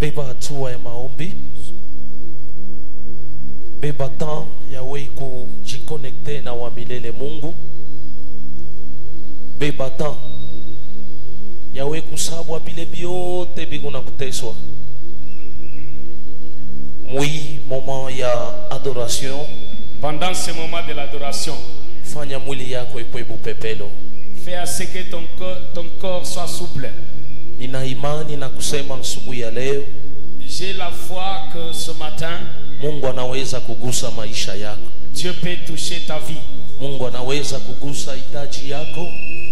beba hatua ya maombi, beba temps yawe kujiconnecte na wa milele Mungu, beba temps yawe kusabwa bile biote biguna kuteswa. Oui, moment ya adoration. Pendant ce moment de l'adoration, fanya mwili yako ikuwe bupepelo. fais à ce que ton corps soit souple. Nina imani na kusema asubuhi ya leo, j'ai la foi que ce matin, Mungu anaweza kugusa maisha yako. Dieu peut toucher ta vie. Mungu anaweza kugusa hitaji yako.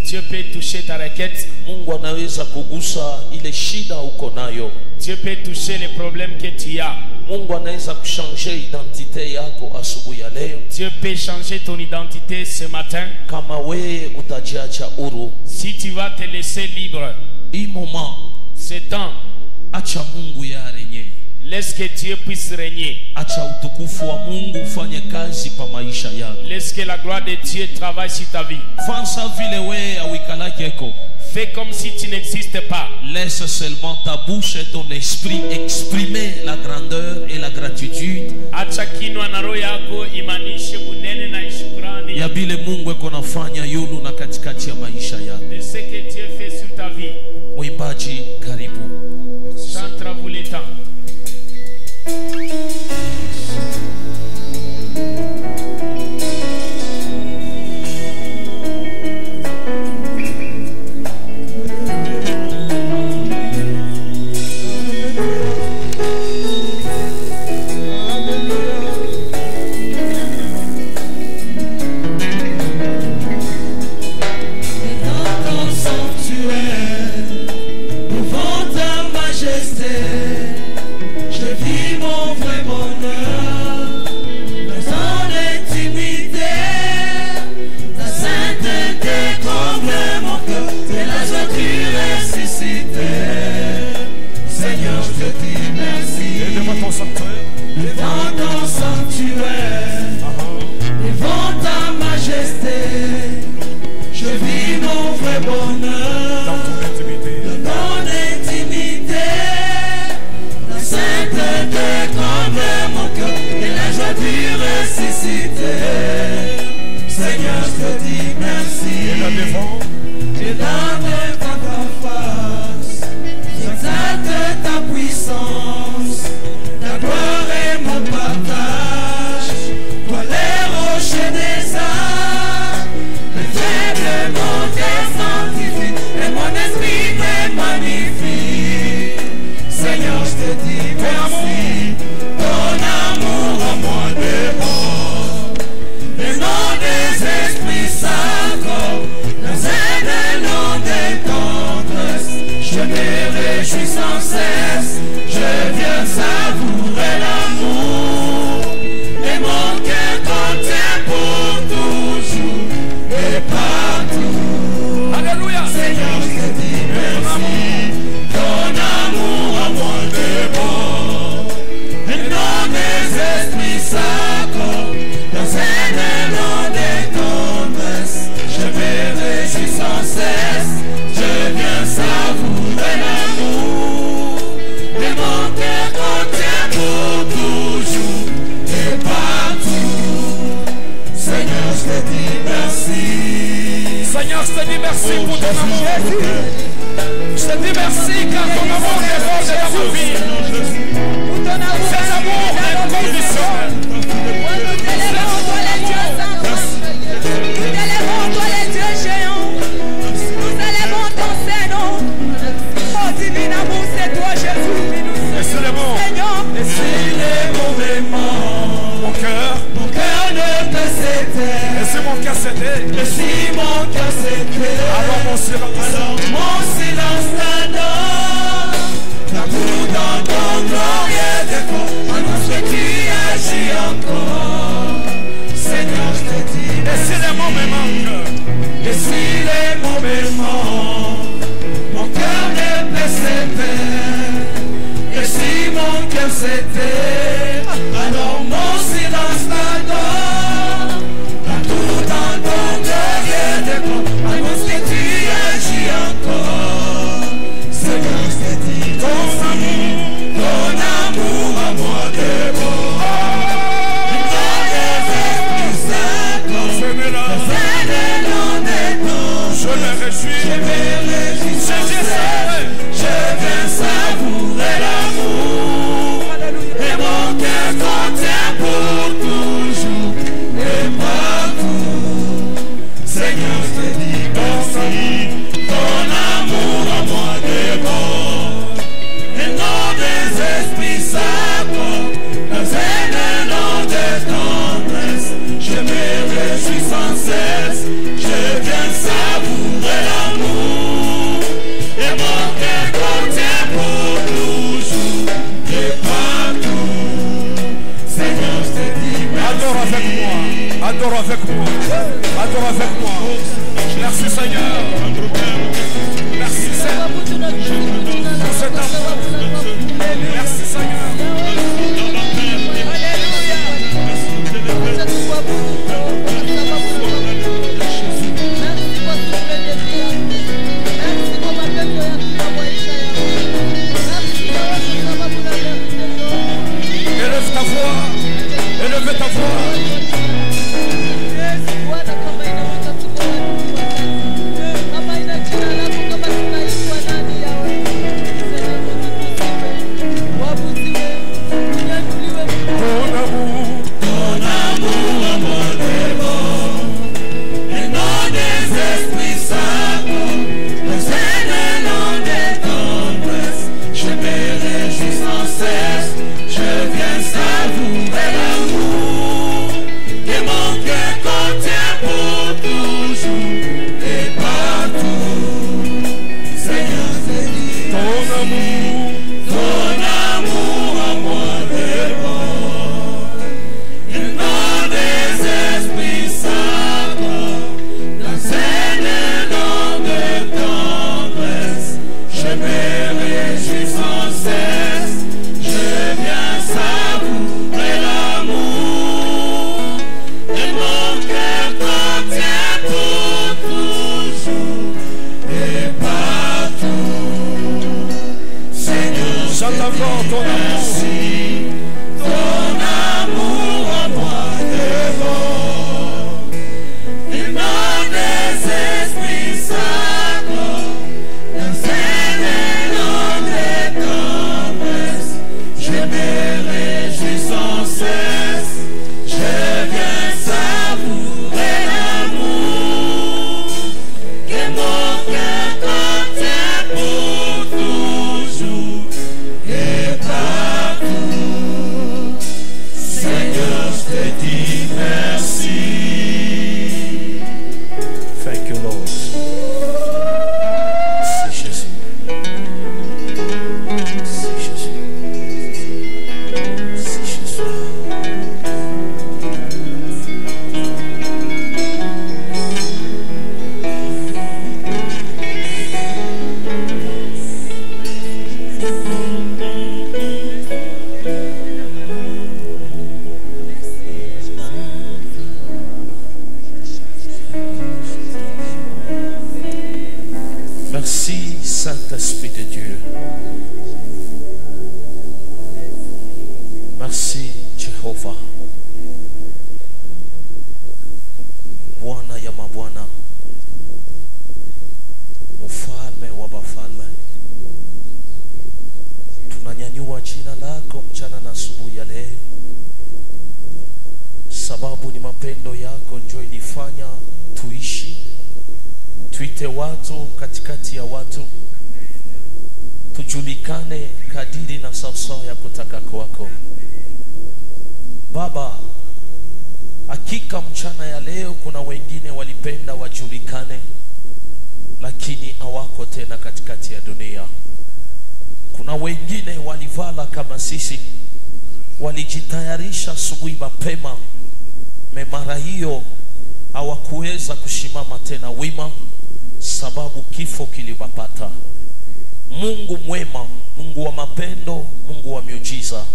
Dieu peut toucher ta requête. Mungu anaweza kugusa ile shida uko nayo. Dieu peut toucher les problèmes que tu as. Mungu anaweza kuchanger identite yako asubuhi ya leo. Dieu peut changer ton identité ce matin. Kama wewe utajiacha huru, si tu vas te laisser libre, hii moment, ce temps, acha Mungu yarenye. Laisse que Dieu puisse régner. Acha utukufu wa Mungu ufanye kazi pa maisha yako. Laisse que la gloire de Dieu travaille sur ta vie. Fansa vile wewe awikalake eko. Fais comme si tu n'existais pas. Laisse seulement ta bouche et ton esprit exprimer la grandeur et la gratitude. Acha kinywa na roho yako imanishe bunene na shukrani. Ya bile Mungu eko nafanya yulu na katikati ya maisha yako. De ce que Dieu fait sur ta vie. Mwimbaji karibu. Chante à vous les temps. Seigneur, je te dis merci. Merci Saint-Esprit de Dieu. Merci Jehova. Bwana ya mabwana, mfalme wa wafalme, tunanyanyua jina lako mchana na asubuhi ya leo, sababu ni mapendo yako ndio ilifanya tuishi, tuite watu katikati ya watu, tujulikane kadiri na sawasawa ya kutaka kwako. Baba, hakika mchana ya leo kuna wengine walipenda wajulikane, lakini hawako tena katikati ya dunia. Kuna wengine walivala kama sisi, walijitayarisha asubuhi mapema, mara hiyo hawakuweza kusimama tena wima, sababu kifo kiliwapata. Mungu mwema, Mungu wa mapendo, Mungu wa miujiza,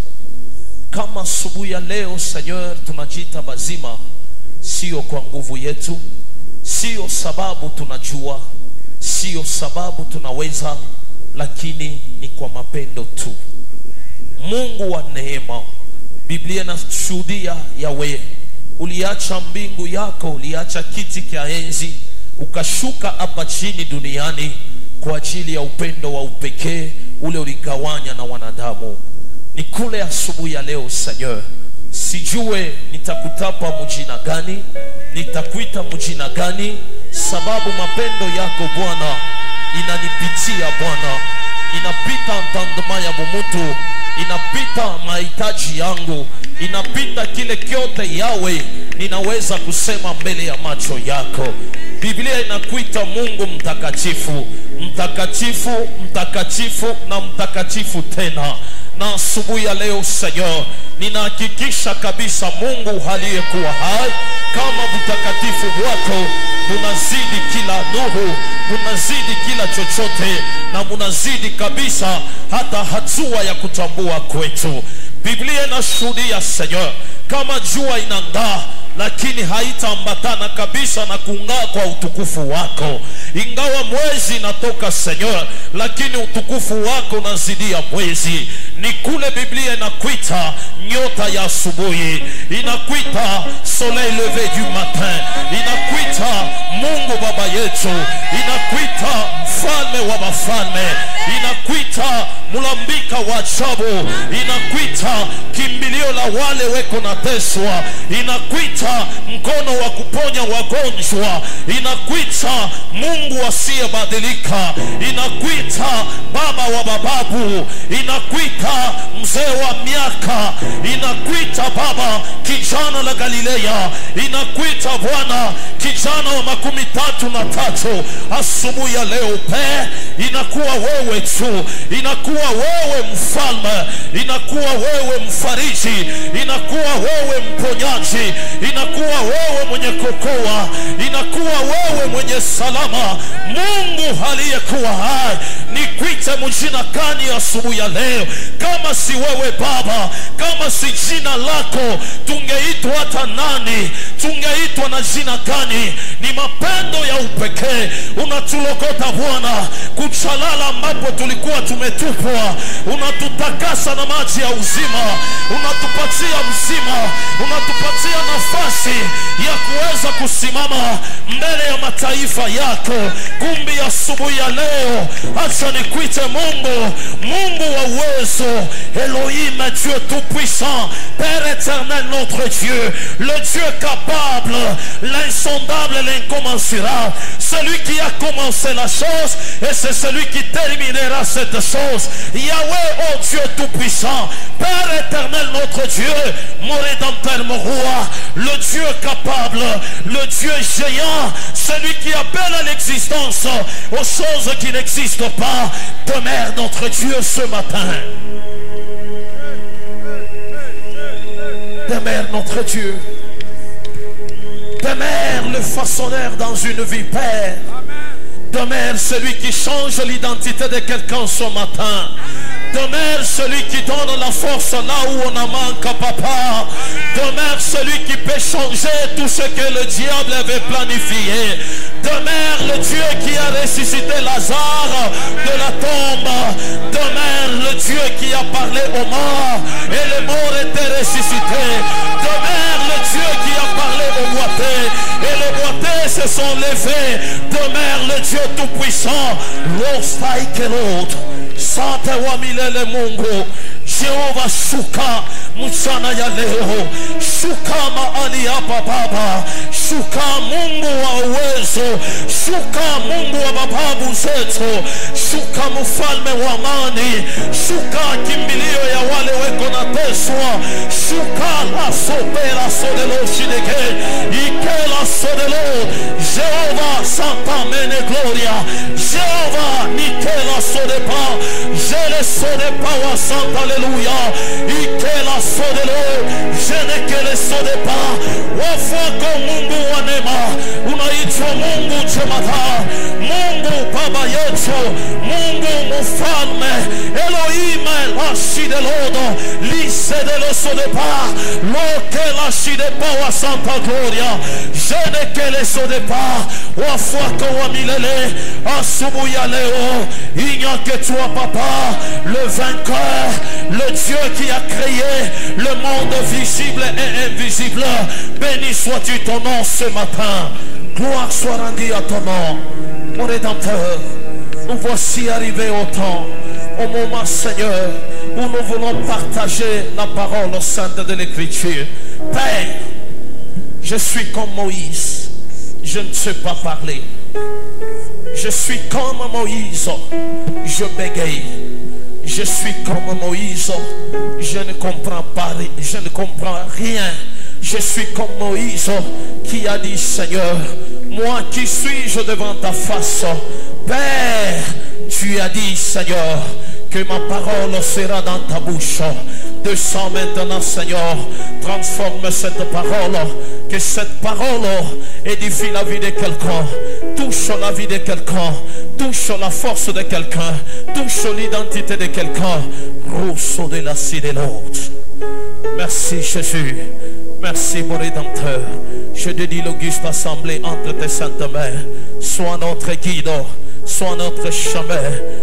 kama asubuhi ya leo Seigneur tunajiita bazima, sio kwa nguvu yetu, sio sababu tunajua, sio sababu tunaweza, lakini ni kwa mapendo tu. Mungu wa neema, Biblia inashuhudia Yahweh, uliacha mbingu yako, uliacha kiti cha enzi, ukashuka hapa chini duniani kwa ajili ya upendo wa upekee ule uligawanya na wanadamu. Ni kule asubuhi ya leo Seigneur, sijue nitakutapa mjina gani, nitakuita mjina gani, sababu mapendo yako Bwana inanipitia Bwana, inapita ntandama ya mumutu, inapita mahitaji yangu, inapita kile kyote yawe ninaweza kusema mbele ya macho yako. Biblia inakuita Mungu mtakatifu, mtakatifu, mtakatifu na mtakatifu tena. Na asubuhi ya leo Seigneur, ninahakikisha kabisa Mungu aliyekuwa hai, kama mtakatifu wako tunazidi kila nuru, tunazidi kila chochote, na munazidi kabisa hata hatua ya kutambua kwetu. Biblia inashuhudia Seigneur, kama jua inang'aa lakini haitaambatana kabisa na kung'aa kwa utukufu wako. Ingawa mwezi inatoka Seigneur, lakini utukufu wako unazidia mwezi. Ni kule Biblia inakuita nyota ya asubuhi, inakuita soleil levé du matin, inakuita Mungu baba yetu, inakuita mfalme wa wafalme, inakuita mulambika wa ajabu, inakuita kimbilio la wale weko na teswa, inakuita mkono wa kuponya wagonjwa, inakuita Mungu asiyebadilika, inakuita baba wa mababu, inakuita mzee wa miaka, inakuita Baba kijana la Galilea, inakuita Bwana kijana wa 33. Asubuhi ya leo inakuwa wewe tu, inakuwa wewe mfalme, inakuwa wewe mfariji, inakuwa wewe mponyaji, inakuwa wewe mwenye kuokoa, inakuwa wewe mwenye salama. Mungu aliyekuwa hai, nikuite mjina gani asubuhi ya leo? Kama si wewe Baba, kama si jina lako, tungeitwa hata nani? Tungeitwa na jina gani? Ni mapendo ya upekee unatulokota Bwana kuchalala ambapo tulikuwa tumetupwa, unatutakasa na maji ya uzima, unatupatia mzima, unatupatia nafasi ya kuweza kusimama mbele ya mataifa yako. Kumbi asubuhi ya leo, acha nikuite Mungu, Mungu wa uwezo, Elohim, Dieu tout-puissant, Père éternel, notre Dieu, le Dieu capable, l'insondable, l'incommensurable, celui qui a commencé la chose et c'est celui qui terminera cette chose. Yahweh, oh Dieu tout-puissant, Père éternel, notre Dieu, mon rédempteur, mon roi, le Dieu capable, le Dieu géant, celui qui appelle à l'existence aux choses qui n'existent pas. Demeure notre Dieu ce matin. Demeure notre Dieu. Demeure le façonneur dans une vie, Père. Demeure celui qui change l'identité de quelqu'un ce matin. Demeure celui qui donne la force là où on en manque, Papa. Demeure celui qui peut changer tout ce que le diable avait planifié. Demeure le Dieu qui a ressuscité Lazare de la tombe. Demeure le Dieu qui a parlé aux morts et les morts étaient ressuscités. Demeure le Dieu qui a parlé aux boiteux et les boiteux se sont levés. Demeure le Dieu tout-puissant. L'ostai que l'autre. Sante wa milele Mungu. Jehova, shuka mchana ya leo, shuka mahali hapa Baba, shuka Mungu wa uwezo, shuka Mungu wa mababu zetu, shuka mfalme wa amani, shuka kimbilio ya wale weko na teswa, shuka la sopera sodelo shideke, ike la sodelo. Jehova, santa mene gloria, Jehova, nike la sodepa, jele sodepa wa santa alléluia, ike la sodelo, jene ke le sodepa, wafako Mungu wa neema, unaitwa Mungu jemata, Mungu Baba yetu, Mungu mfalme, Elohim la shidelodo, lise de lo sodepa, loke la shidepa wa santa gloria, jene ke le sodepa, wafako wa milele, asubuhi ya leo, il n'y a que toi Papa, le vainqueur, le Dieu qui a créé le monde visible et invisible. Béni sois-tu ton nom ce matin. Gloire soit rendue à ton nom. Mon Rédempteur, nous voici arrivés au temps, au moment, Seigneur, où nous voulons partager la parole au sein de l'Écriture. Père, je suis comme Moïse, je ne sais pas parler. Je suis comme Moïse, je bégaye. Je suis comme Moïse, je ne comprends pas, je ne comprends rien. Je suis comme Moïse qui a dit, Seigneur, moi qui suis-je devant ta face? Père, tu as dit, Seigneur, que ma parole sera dans ta bouche. Descends maintenant, Seigneur, transforme cette parole, que cette parole édifie la vie de quelqu'un, touche la vie de quelqu'un, touche la force de quelqu'un, touche l'identité de quelqu'un. Rousseau de la cité de l'autre. Merci Jésus, merci mon Rédempteur. Je dédie l'auguste assemblée entre tes saintes mains. Sois notre guide, sois notre chemin,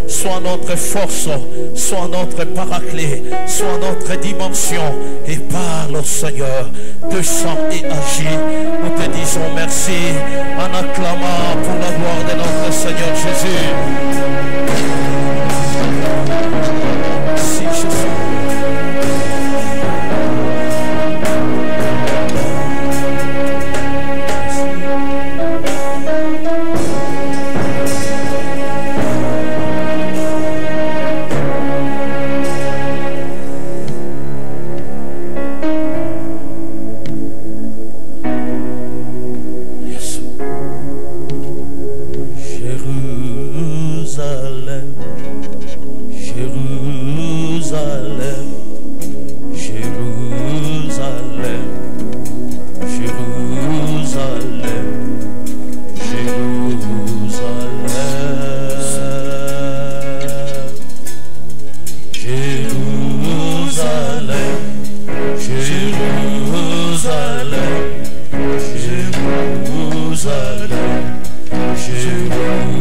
sois notre force, sois notre paraclet, sois notre dimension. Et parle au Seigneur, descends et agis. Nous te disons merci en acclamant pour la gloire de notre Seigneur Jésus. Merci Jésus. Jérusalem, Jérusalem, Jérusalem, Jérusalem,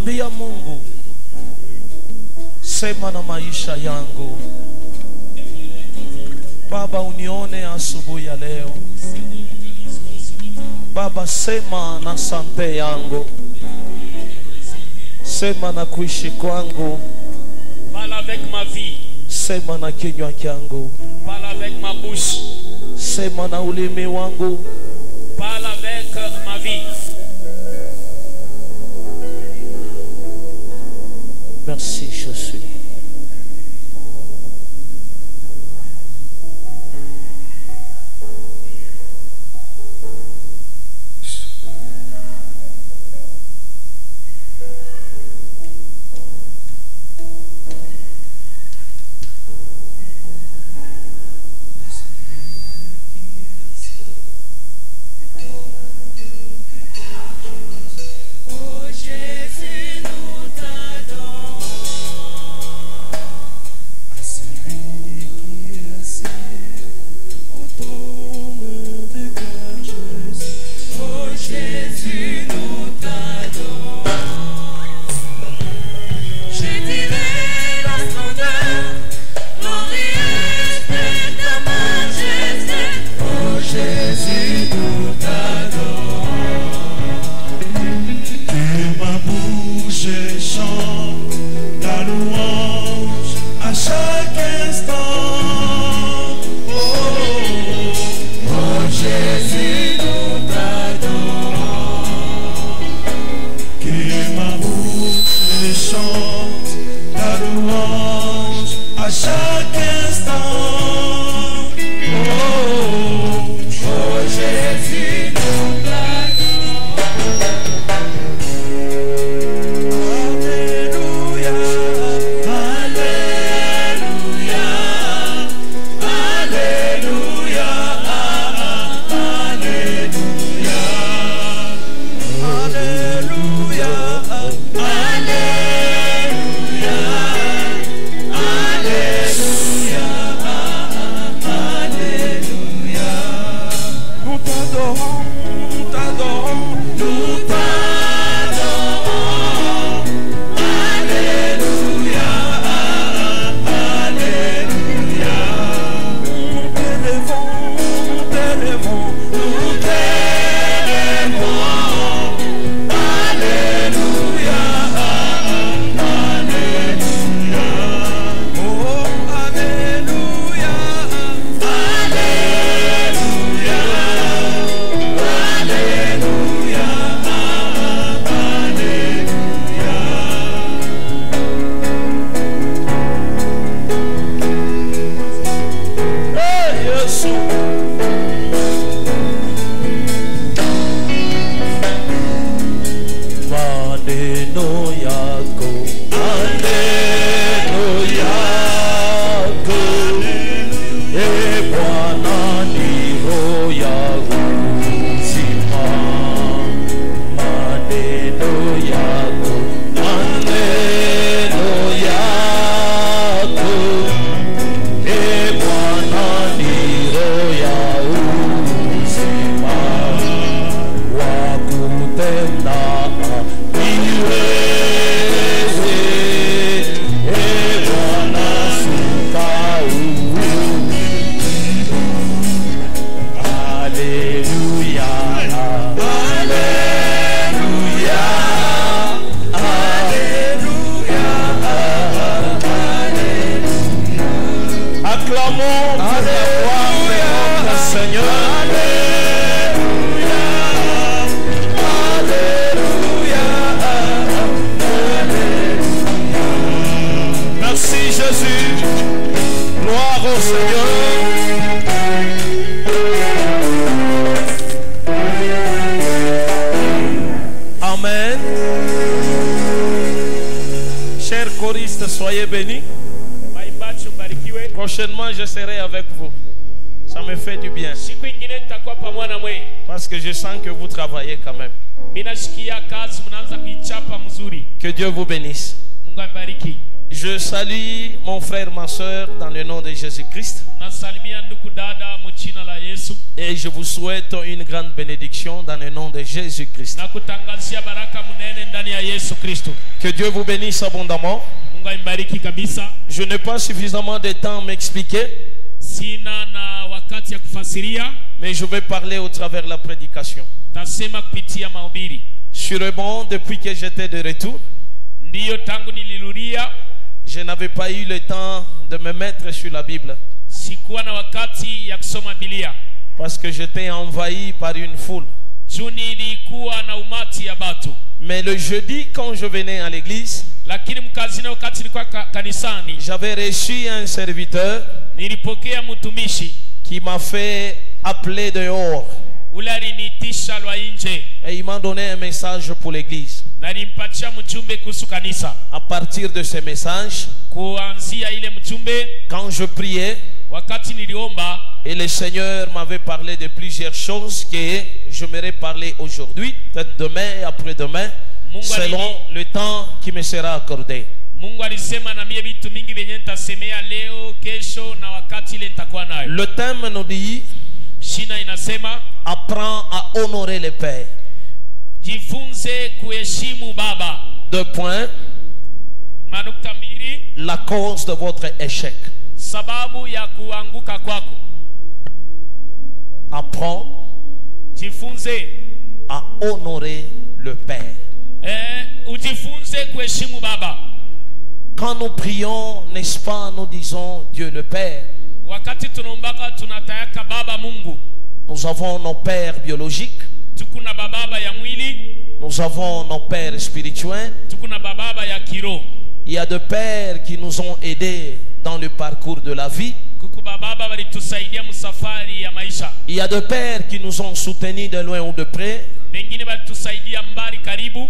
Ambia Mungu, sema na maisha yangu. Baba, unione asubuhi ya leo. Baba, sema na sante yangu. Sema na kuishi kwangu, Parle avec ma vie. sema na kinywa changu, Parle avec ma bouche. sema na ulimi wangu. Parle avec ma vie. Merci Jésus. Soyez bénis. Prochainement, je serai avec vous. Ça me fait du bien. Parce que je sens que vous travaillez quand même. Que Dieu vous bénisse. Je salue mon frère, ma soeur dans le nom de Jésus-Christ. Et je vous souhaite une grande bénédiction dans le nom de Jésus-Christ. Que Dieu vous bénisse abondamment. Je n'ai pas suffisamment de temps à m'expliquer, mais je vais parler au travers de la prédication. Sûrement, depuis que j'étais de retour, Ndiyo, tangu nilirudia je n'avais pas eu le temps de me mettre sur la Bible sikuwa na wakati ya kusoma Biblia parce que j'étais envahi par une foule. juu nilikuwa na umati ya batu. Mais le jeudi, quand je venais à l'église, Lakini mkazini wakati nilikuwa kanisani, j'avais reçu un serviteur nilipokea mtumishi qui m'a fait appeler dehors ule aliniitisha lwa nje et il m'a donné un message pour l'église. na nimpatia mjumbe kuhusu kanisa. À partir de ce message, Kuanzia ile mjumbe, quand je priais, wakati niliomba, et le Seigneur m'avait parlé de plusieurs choses que j'aimerais parler aujourd'hui, peut-être demain et après-demain, selon le temps qui me sera accordé. Mungu alisema na mie vitu mingi vyenye nitasemea leo, kesho na wakati ile nitakuwa nayo. Le thème nous dit: Shina inasema apprends à honorer le Père. jifunze kuheshimu baba. 2 points. Manukta mbili, La cause de votre échec. sababu ya kuanguka kwako. Apprends Jifunze à honorer le Père. ujifunze kuheshimu baba. Quand nous prions, n'est-ce pas, nous disons Dieu le Père. Wakati tunaombaka tunatayaka baba Mungu. Nous avons nos pères biologiques. Tukuna bababa ya mwili, Nous avons nos pères spirituels. tukuna bababa ya kiro. Il y a des pères qui nous ont aidés dans le parcours de la vie. Kuku bababa walitusaidia msafari ya maisha. Il y a des pères qui nous ont soutenus de loin ou de près. Wengine walitusaidia mbali karibu.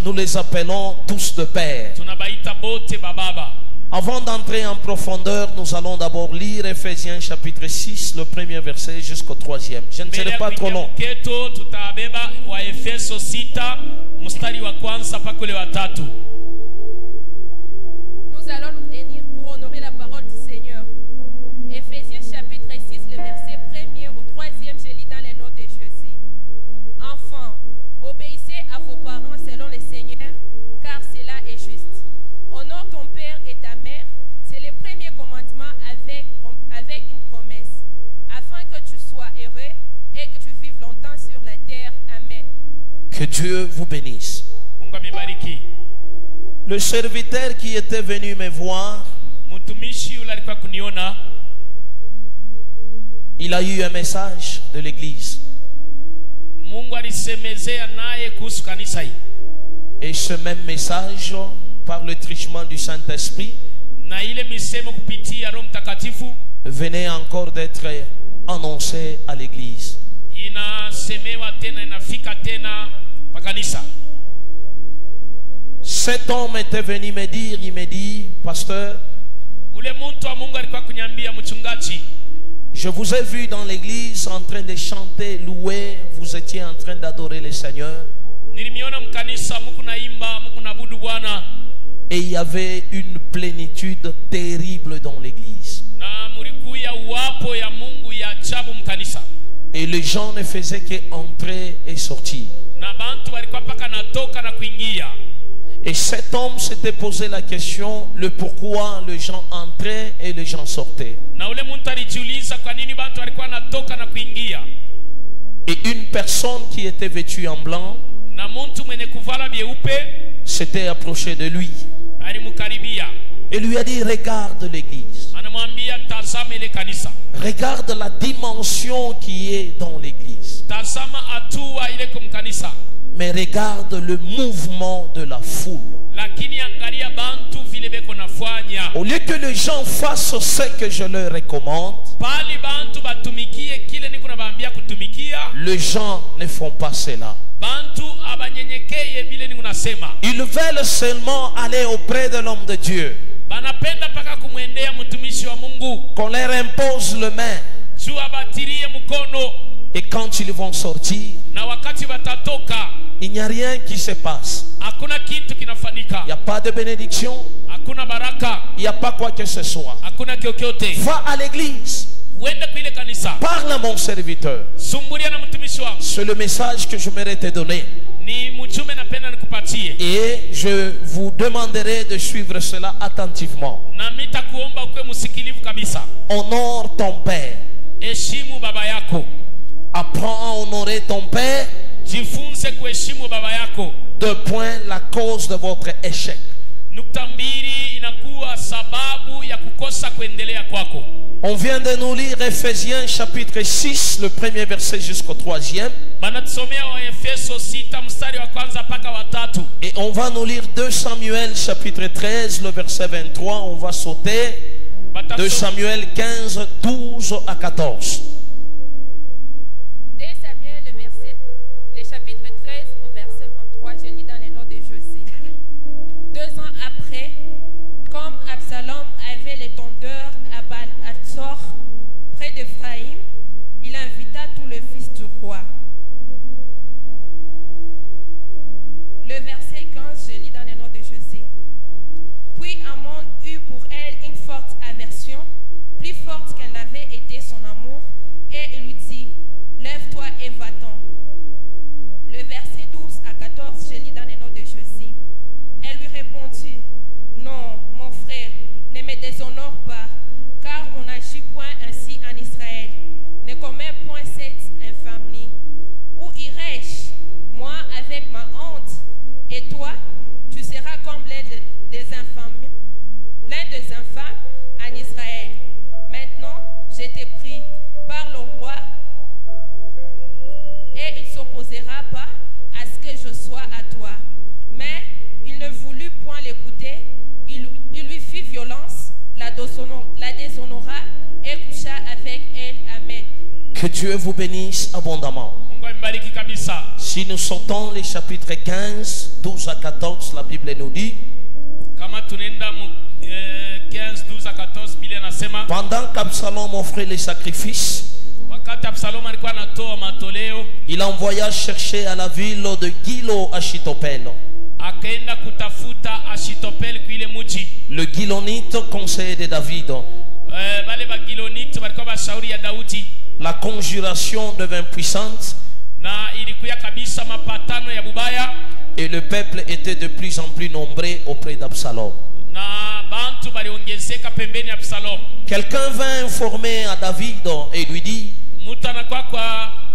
Nous les appelons tous de pères. Tunabaita bote bababa. Avant d'entrer en profondeur, nous allons d'abord lire Ephésiens chapitre 6, le premier verset jusqu'au 3e. Je ne serai pas trop long. Keto tutabeba wa Efeso 6 mstari wa kwanza mpaka ule wa 3. Nous allons nous tenir pour honorer la parole du Seigneur. Ephésiens chapitre 6, le verset 1er au 3e, je lis dans les noms de Jésus. Enfants, obéissez à vos parents selon le Seigneur, car cela est juste. Honore ton père et ta mère, c'est le premier commandement avec une promesse, afin que tu sois heureux et que tu vives longtemps sur la terre. Amen. Que Dieu vous bénisse. Mungu amebariki. Le serviteur qui était venu me voir, Mtumishi yule alikuwa kuniona, il a eu un message de l'église. Mungu alisemezea naye kuhusu kanisa hii. Et ce même message, par le truchement du Saint-Esprit, Na ile misemo kupitia Roho Mtakatifu venait encore d'être annoncé à l'église. inasemewa tena, inafika tena pa kanisa. Cet homme était venu me dire, il me dit: pasteur, Ule muntu wa Mungu alikuwa kuniambia, mchungaji, je vous ai vu dans l'église en train de chanter, louer, vous étiez en train d'adorer le Seigneur. nilimiona mkanisa muku naimba, muku nabudu Bwana, Et il y avait une plénitude terrible dans l'église. na mulikuya uwapo ya Mungu ya ajabu mkanisa. Et les gens ne faisaient qu'entrer et sortir. Na bantu walikuwa paka natoka na kuingia. Et cet homme s'était posé la question, le pourquoi les gens entraient et les gens sortaient. Na ule muntu alijiuliza kwa nini bantu walikuwa natoka na kuingia. Et une personne qui était vêtue en blanc Na muntu mwenye kuvala byeupe s'était approché de lui alimukaribia. et lui a dit: regarde l'église. Anamwambia, tazama ile kanisa. Regarde la dimension qui est dans l'église. Tazama hatua ile kumkanisa. Mais regarde le mouvement de la foule. Lakini angalia bantu vile beko nafanya. Au lieu que les gens fassent ce que je leur recommande, Pali bantu batumikie kile niko nabaambia kutumikia, les gens ne font pas cela. bantu abanyenyekeye vile niko nasema. Ils veulent seulement aller auprès de l'homme de Dieu, Banapenda paka kumwendea mtumishi wa Mungu, qu'on leur impose le main. juu abatirie mkono, Et quand ils vont sortir, na wakati watatoka il n'y a rien qui se passe. hakuna kitu Il kinafanyika. n'y a pas de bénédiction, Hakuna baraka, il n'y a pas quoi que ce soit. hakuna kyokyote. Va à l'église, Uende kwa ile kanisa, parle à mon serviteur. sumbulia na mtumishi wangu. C'est le message que j'aimerais te donner. Ni mchume napenda nikupatie. Et je vous demanderai de suivre cela attentivement. Na mitakuomba ukwe msikilivu kabisa. Honore ton père. Heshimu baba yako. Apprends à honorer ton père. Jifunze kuheshimu baba yako. 2 points, la cause de votre échec. Nukta mbili inakuwa sababu ya kukosa kuendelea kwako. On vient de nous lire Ephésiens chapitre 6, le premier verset jusqu'au 3e. Banatusomea wa Efeso 6 mstari wa kwanza mpaka wa 3. Et on va nous lire 2 Samuel chapitre 13, le verset 23. On va sauter 2 Samuel 15, 12 à 14. 2 Samuel, le chapitre 13 au verset 23, je lis dans les noms de Josie. 2 ans après, comme Absalom avait les tondeurs à Baal-Hatzor, près d'Ephraïm, il invita tous les fils du roi. Le verset 15, je lis dans les noms de Josie. Puis Amon eut pour elle une forte aversion, plus forte qu'elle n'avait été son amour, et il lui dit, lève-toi et va-t'en. Le verset 12 à 14, je lis dans les noms de Josie. Elle lui répondit, non, mon frère, ne me déshonore pas, car on n'agit point ainsi en Israël. Ne commets point cette infamie. Où irai-je, moi, avec ma honte? Et toi, tu seras comme l'un des infâmes en Israël. Maintenant, je t'ai pris par le roi, et il ne s'opposera pas à ce que je sois à toi. Mais il ne voulut point l'écouter, il lui fit violence, la déshonora et coucha avec elle. Amen. Que Dieu vous bénisse abondamment. Mungu ambariki kabisa. Si nous sortons les chapitres 15, 12 à 14, la Bible nous dit, Kama tunaenda 15 12 à 14 Biblia nasema pendant qu'Absalom offrait les sacrifices, wakati Absalom alikuwa anatoa matoleo, il envoya chercher à la ville de Gilo Achitopel. akaenda kutafuta Ashitopel kuile mji. Le Gilonite, conseiller de David. Bale ba Gilonite walikuwa bashauri ya Daudi. La conjuration devint puissante Na ilikuya kabisa mapatano ya bubaya, et le peuple était de plus en plus nombreux auprès d'Absalom. na bantu baliongezeka pembeni ya Absalom. Quelqu'un vint informer à David et lui dit, Mtu anakuwa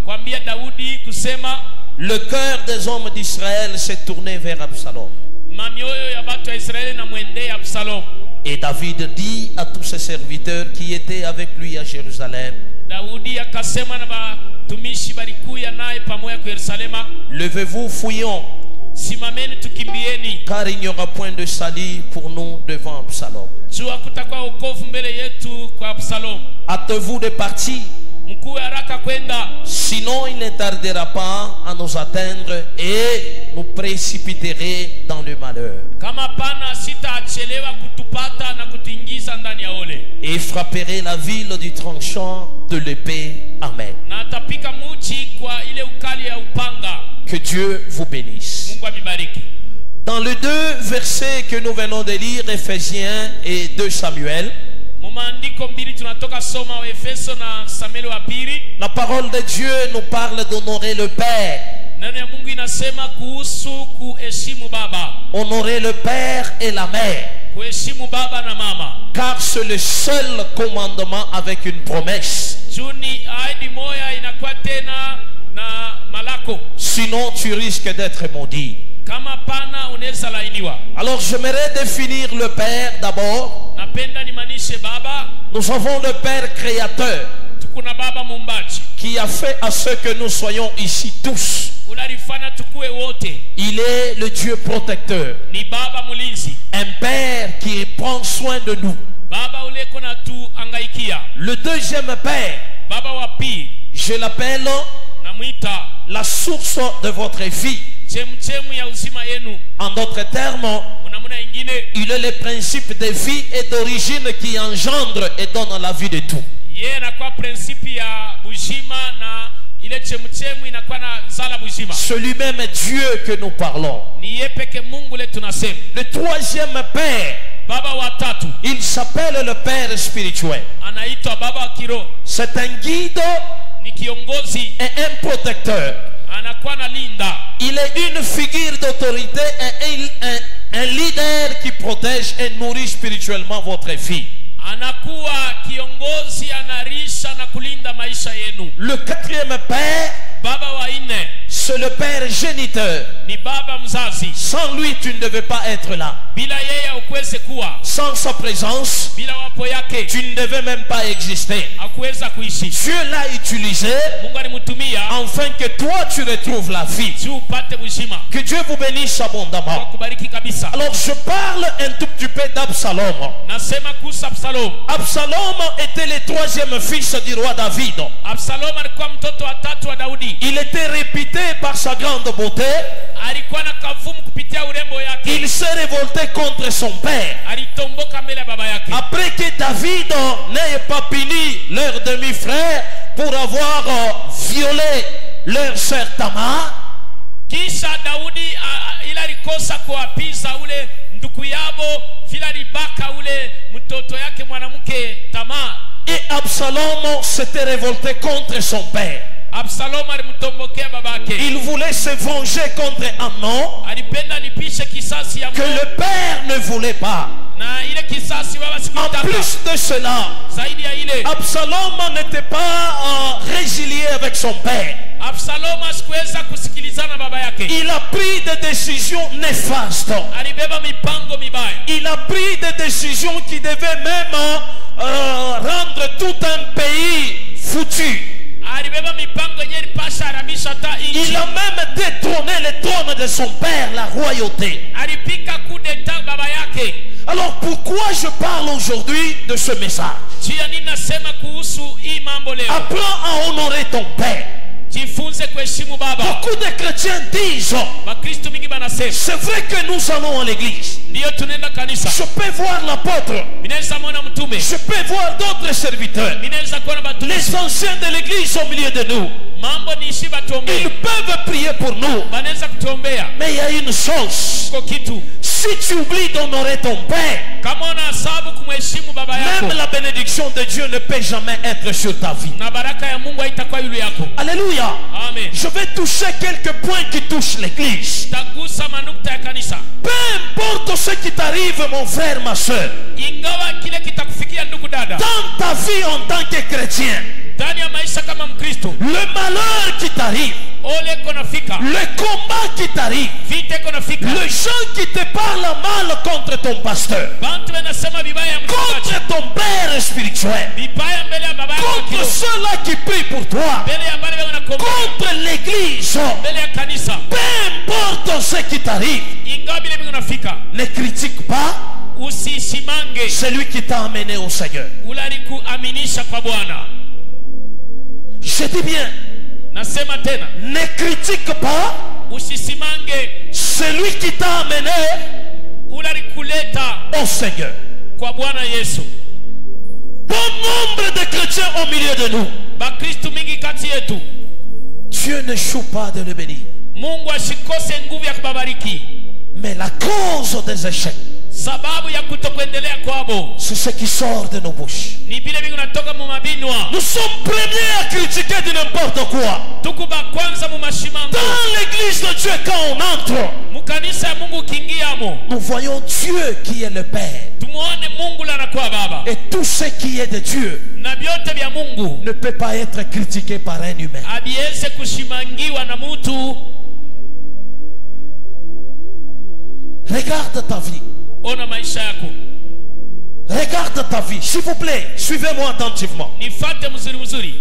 kwambia Daudi kusema le cœur des hommes d'Israël s'est tourné vers Absalom. mamioyo ya batu ya Israeli na mwendea Absalom. Et David dit à tous ses serviteurs qui étaient avec lui à Jérusalem, Daudi akasema na batumishi balikuya naye pamoja kwa Yerusalema, levez-vous, fouillons, simameni tukimbieni, car il n'y aura point de salut pour nous devant Absalom. jua kutakuwa wokovu mbele yetu kwa Absalom. Hâtez-vous de partir, Mkuu haraka kwenda, sinon il ne tardera pas à nous atteindre et nous précipiterait dans le malheur. kama pana sitaachelewa kutupata na kutuingiza ndani ya ole, Et frapperait la ville du tranchant de l'épée. Amen. na atapika muji kwa ile ukali ya upanga. Que Dieu vous bénisse. Mungu amibariki. Dans les 2 versets que nous venons de lire, Ephésiens et 2 Samuel, Mumaandiko mbili tunatoka soma wa Efeso na Samueli wa pili. la parole de Dieu nous parle d'honorer le Père. Neno ya Mungu inasema kuhusu kuheshimu baba, Honorer le Père et la Mère. kuheshimu baba na mama. Car c'est le seul commandement avec une promesse. Juni ahadi moya inakuwa tena na malako, Sinon tu risques d'être maudit. kama pana unaweza lainiwa. Alors j'aimerais définir le Père d'abord. Napenda nimanishe baba. Nous avons le Père créateur Tukuna baba mumbaji, qui a fait à ce que nous soyons ici tous. unalifanya tukue wote. Il est le Dieu protecteur. Ni baba mulinzi, Un Père qui prend soin de nous. baba uleko na tuangaikia. Le deuxième Père, Baba wa pili je l'appelle namwita la source de votre vie. chemchemu ya uzima yenu. En d'autres termes, Unamuna ingine, il est le principe de vie et d'origine qui engendre et donne la vie de tout. yeye anakuwa prinsipi ya bujima na ile chemchemu inakuwa na zala bujima. C'est lui-même Dieu que nous parlons. Ni yeye peke Mungu le tunasema. Le troisième Père, Baba wa tatu il s'appelle le Père spirituel. anaitwa baba wa kiroho, C'est un guide ni kiongozi, et un protecteur. anakuwa na linda. Il est une figure d'autorité et un leader qui protège et nourrit spirituellement votre vie. Anakuwa kiongozi, anarisha na kulinda maisha yenu. Le quatrième Père, Baba wa nne c'est le père géniteur. ni baba mzazi. Sans lui, tu ne devais pas être là. Bila yeye ukuweze kuwa. Sans sa présence, Bila wapo yake tu ne devais même pas exister. hakuweza kuishi. Dieu l'a utilisé Mungu alimutumia afin que toi tu retrouves la vie. si upate uzima. Que Dieu vous bénisse Kwa abondamment. kubariki kabisa. Alors je parle un tout petit peu d'Absalom. Nasema kuhusu Absalom. Absalom était le troisième fils du roi David. Absalom alikuwa mtoto wa tatu wa Daudi. Il était réputé par sa grande beauté. Alikuwa na kavumu kupitia urembo yake. Il s'est révolté contre son père. Alitomboka mbele ya baba yake. Après que David n'ait pas puni leur demi-frère pour avoir violé leur sœur Tamar, Kisha Daudi ila alikosa kuapiza ule ndugu yabo vile alibaka ule mtoto yake mwanamke Tamar. et Absalom s'était révolté contre son père. Absalom alimtombokea babake. Il voulait se venger contre Amnon Alipenda lipishe kisasi ya que Mungu. le père ne voulait pas. Na ile kisasi baba En sikutaka. plus de cela, Zaidi ya ile Absalom n'était pas résilié avec son père. Absalom asikuweza kusikilizana baba yake. Il a pris des décisions néfastes. Alibeba mipango mibaya. Il a pris des décisions qui devaient même rendre tout un pays foutu. Alibeba mipango yenye ilipasha haramisha hata Il nchi. a même détrôné le trône de son père, la royauté. Alipika coup d'etat baba yake. Alors pourquoi je parle aujourd'hui de ce message? Chia nini nasema kuhusu hii mambo leo? Apprends à honorer ton père. Jifunze kuheshimu baba. Beaucoup de chrétiens disent, Bakristo mingi banasema c'est vrai que nous allons à l'église. ndio tunaenda kanisa. Je peux voir l'apôtre. Minaweza muona mtume. Je peux voir d'autres serviteurs. Minaweza kuona Les batumishi. anciens de l'église au milieu de nous. Mambo ni ishi Ils batuombee. peuvent prier pour nous. Banaweza kutuombea. Mais il y a une chose. Kwa kitu. Si tu oublies d'honorer ton père, Kama unahesabu kumheshimu baba yako, même la bénédiction de Dieu ne peut jamais être sur ta vie. na baraka ya Mungu haitakuwa yule yako. Alléluia. Amen. Je vais toucher quelques points qui touchent l'église. Tagusa manukta ya kanisa. Peu importe ce qui t'arrive, mon frère, ma soeur, Ingawa kile kitakufikia ndugu dada. dans ta vie en tant que chrétien, Ndani ya maisha kama Mkristo, le malheur qui t'arrive, ole konafika. le combat qui t'arrive, Vite konafika. les gens qui te parlent mal contre ton pasteur, Bantu wanasema vibaya ya mchungaji. contre ton père spirituel, Vibaya mbele ya baba yako contre kiroho. ceux-là qui prient pour toi, Mbele ya bale wanakomba. contre l'église, Mbele ya kanisa. peu importe ce qui t'arrive, Ingawa vile vingi unafika. ne critique pas Usisimange. celui qui t'a amené au Seigneur. Ule alikuaminisha kwa Bwana. Je dis bien, Nasema tena. ne critique pas Usisimange. celui qui t'a amené Ule alikuleta au Seigneur. kwa Bwana Yesu. Bon nombre de chrétiens au milieu de nous. Bakristu mingi kati yetu. Dieu ne choue pas de le bénir. Mungu asikose nguvu ya kubabariki. Mais la cause des échecs, Sababu ya kutokuendelea kwabo c'est ce qui sort de nos bouches. ni vile vingi natoka mu mabinwa. Nous sommes premiers à critiquer de n'importe quoi. Tuko ba kwanza mu mashimango. Dans l'église de Dieu, quand on entre, Mukanisa ya Mungu kingiamo. nous voyons Dieu qui est le Père. Tumuone Mungu la anakuwa baba. Et tout ce qui est de Dieu Na vyote vya Mungu ne peut pas être critiqué par un humain. abiweze kushimangiwa na mutu. Regarde ta vie. Ona maisha yako. Regarde ta vie. S'il vous plaît, suivez-moi attentivement. Nifate mzuri mzuri.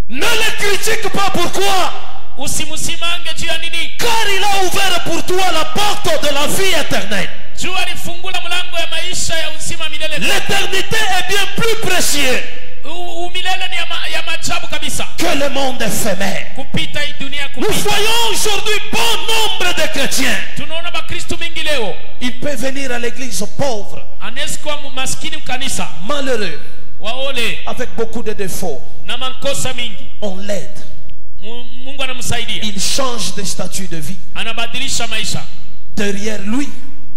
Ne le critique pas. Pourquoi? Usimusimange juu ya nini? Car il a ouvert pour toi la porte de la vie éternelle. Juu alifungula mlango ya maisha ya uzima milele. L'éternité est bien plus précieuse Umilele ni ya majabu kabisa. que le monde éphémère. Kupita hii dunia Nous kupita. voyons aujourd'hui bon nombre de chrétiens. Tunaona bakristu mingi leo. Il peut venir à l'église pauvre, Anaweza kuwa maskini mkanisa. malheureux, Waole avec beaucoup de défauts. na mankosa mingi. On l'aide. Mungu anamsaidia. Il change de statut de vie. Anabadilisha maisha. Derrière lui,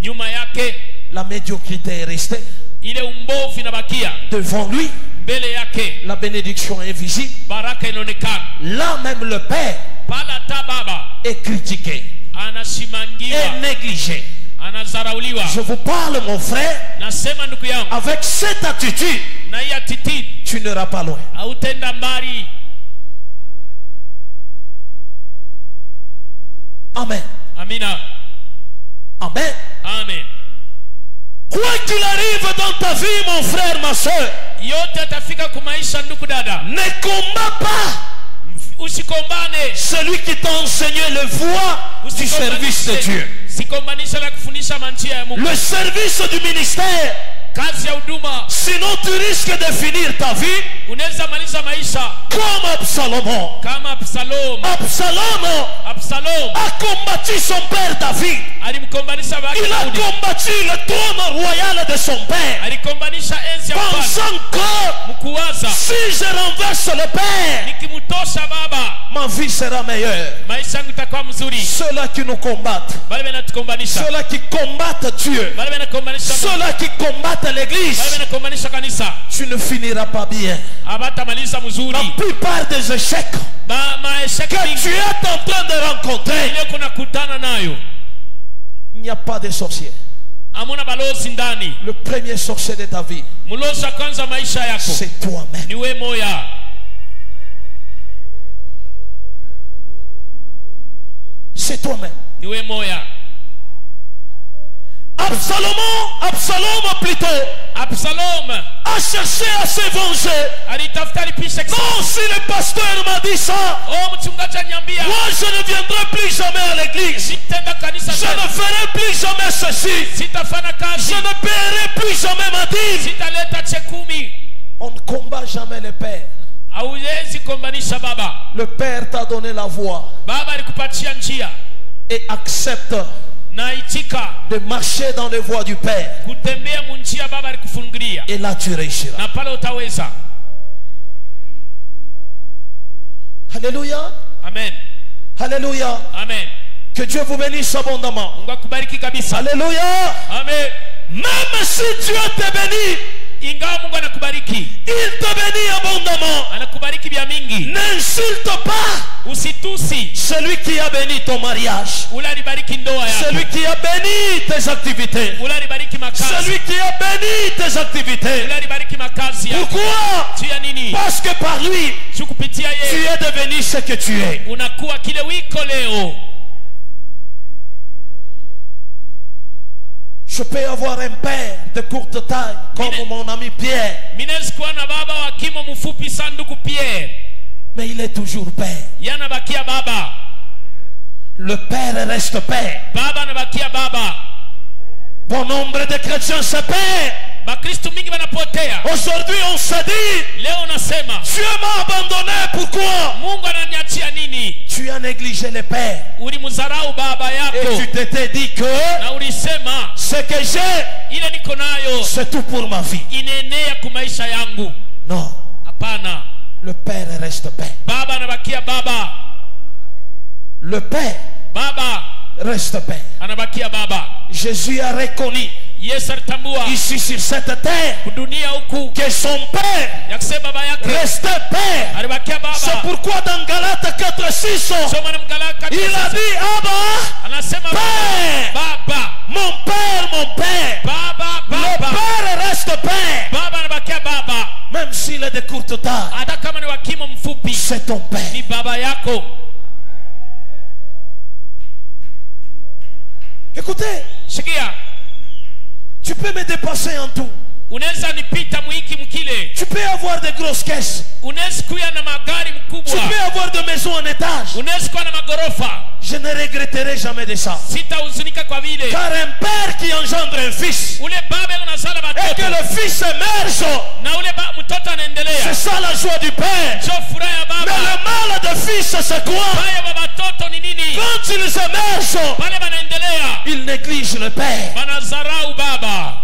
Nyuma yake la médiocrité est restée. ile umbovu inabakia. Devant lui, Mbele yake la bénédiction est visible. baraka inaonekana. Là même le Père Pala ta baba est critiqué, anashimangiwa, est négligé. anazarauliwa. Je vous parle, mon frère, Nasema ndugu yangu, avec cette attitude, na hii attitude tu n'iras pas loin. hautenda mbali. Amen. Amina. Amen. Amen. Quoi qu'il arrive dans ta vie, mon frère, ma soeur, Yote atafika kumaisha ndugu dada. ne combat pas Usikombane. celui qui t'a enseigné les voies du service de Dieu. Sikombanisha na kufundisha manjia ya Mungu. Le service du ministère. Kazi ya huduma. Sinon tu risques de finir ta vie Unaweza maliza maisha comme Absalom. kama Absalom. Absalom A combattu son père David. alimkombanisha baba Il a Daudi. combattu le trône royal de son père. Alikombanisha enzi ya baba. Pensant que Mkuwaza si je renverse le père, nikimtosha baba ma vie sera meilleure. maisha yangu itakuwa mzuri. Ceux-là qui nous combattent, Bale banatukombanisha. ceux-là qui combattent Dieu, Bale banakombanisha. ceux-là qui combattent Bale l'église, banakombanisha kanisa. tu ne finiras pas bien. Abatamaliza La mzuri. plupart des échecs Maesheki que tu mingi es en train de rencontrer, ile kuna kutana nayo. il n'y a pas de sorcier. Amuna balozi ndani. Le premier sorcier de ta vie, Mlozi wa kwanza maisha yako c'est toi-même. ni wewe moya. C'est toi-même. Ni wewe moya. Absalom plutôt Absalom a cherché à se venger. alitafuta lipishe Non, si le pasteur m'a dit ça, Oh, mchungaji anyambia moi je ne viendrai plus jamais à l'église. sitenda kanisa Je tena. ne ferai plus jamais ceci. Sitafanya Je kazi. ne paierai plus jamais ma dîme. Sitaleta chekumi. On ne combat jamais le Père. Hauwezi kombanisha baba. Le Père t'a donné la voie Baba alikupatia njia et accepte na itika de marcher dans les voies du Père. kutembea munjia baba alikufungulia Et là tu réussiras. na pale utaweza. Alléluia. Amen. Alléluia. Amen. Que Dieu vous bénisse abondamment. Mungu akubariki kabisa. Alléluia. Amen. Même si Dieu te bénit, Ingawa Mungu anakubariki, il te bénit abondamment. anakubariki vya mingi. N'insulte pas Usitusi celui qui a béni ton mariage, ule alibariki ndoa yako, celui qui a béni tes activités, ule alibariki makazi, celui qui a béni tes activités. ule alibariki makazi yako. Pourquoi? Juu ya nini? Parce que par lui, Juu kupitia tu yeye es devenu ce que tu es. unakuwa kile wiko leo. Je peux avoir un père de courte taille, comme mon ami Pierre, Minezi kuwa na baba wa kimo mfupi sanduku Pierre, mais il est toujours père. yanabakia baba. Le père reste père. Baba anabakia baba. Bon nombre de chrétiens se perdent. Bakristo mingi wanapotea. Aujourd'hui, on se dit, Leo nasema Dieu m'a abandonné. Pourquoi? Mungu ananiachia nini? Tu as négligé le père. Ulimdharau baba Et yako tu t'étais dit que na ulisema ce que j'ai, ile niko nayo c'est tout pour ma vie. inaenea kumaisha yangu. Non, Hapana, le père reste père. baba anabakia baba. Le père Baba reste père. anabakia baba. Jésus a reconnu Yesu alitambua ici sur cette terre dunia huku que son père ya kusema baba yake restait père. alibakia C'est baba. pourquoi dans Galates 4:6, Soma na Mgalaka il a dit, Abba, anasema Père. baba, mon père, mon père. baba, Le baba. père reste père. Baba anabakia baba. Même s'il est de courte taille, Hata kama ni wa kimo mfupi, c'est ton père. ni baba yako. Écoutez, Sikia, tu peux me dépasser en tout. unaweza nipita mwiki mkile. Tu peux avoir de grosses caisses. Unaweza kuya na magari Tu mkubwa. peux avoir de maisons en étage. Unaweza kuwa na magorofa. Je ne regretterai jamais de ça. Sitahuzunika kwa vile Car un père qui engendre un fils ule baba unazala et que watoto le fils émerge, na ule mtoto c'est anaendelea. ça la joie du père. Sio furaha ya Mais baba. le mal de fils, c'est quoi? Baya wa watoto ni nini? Quand ils émergent, Pale banaendelea ils négligent le père. banazarau baba.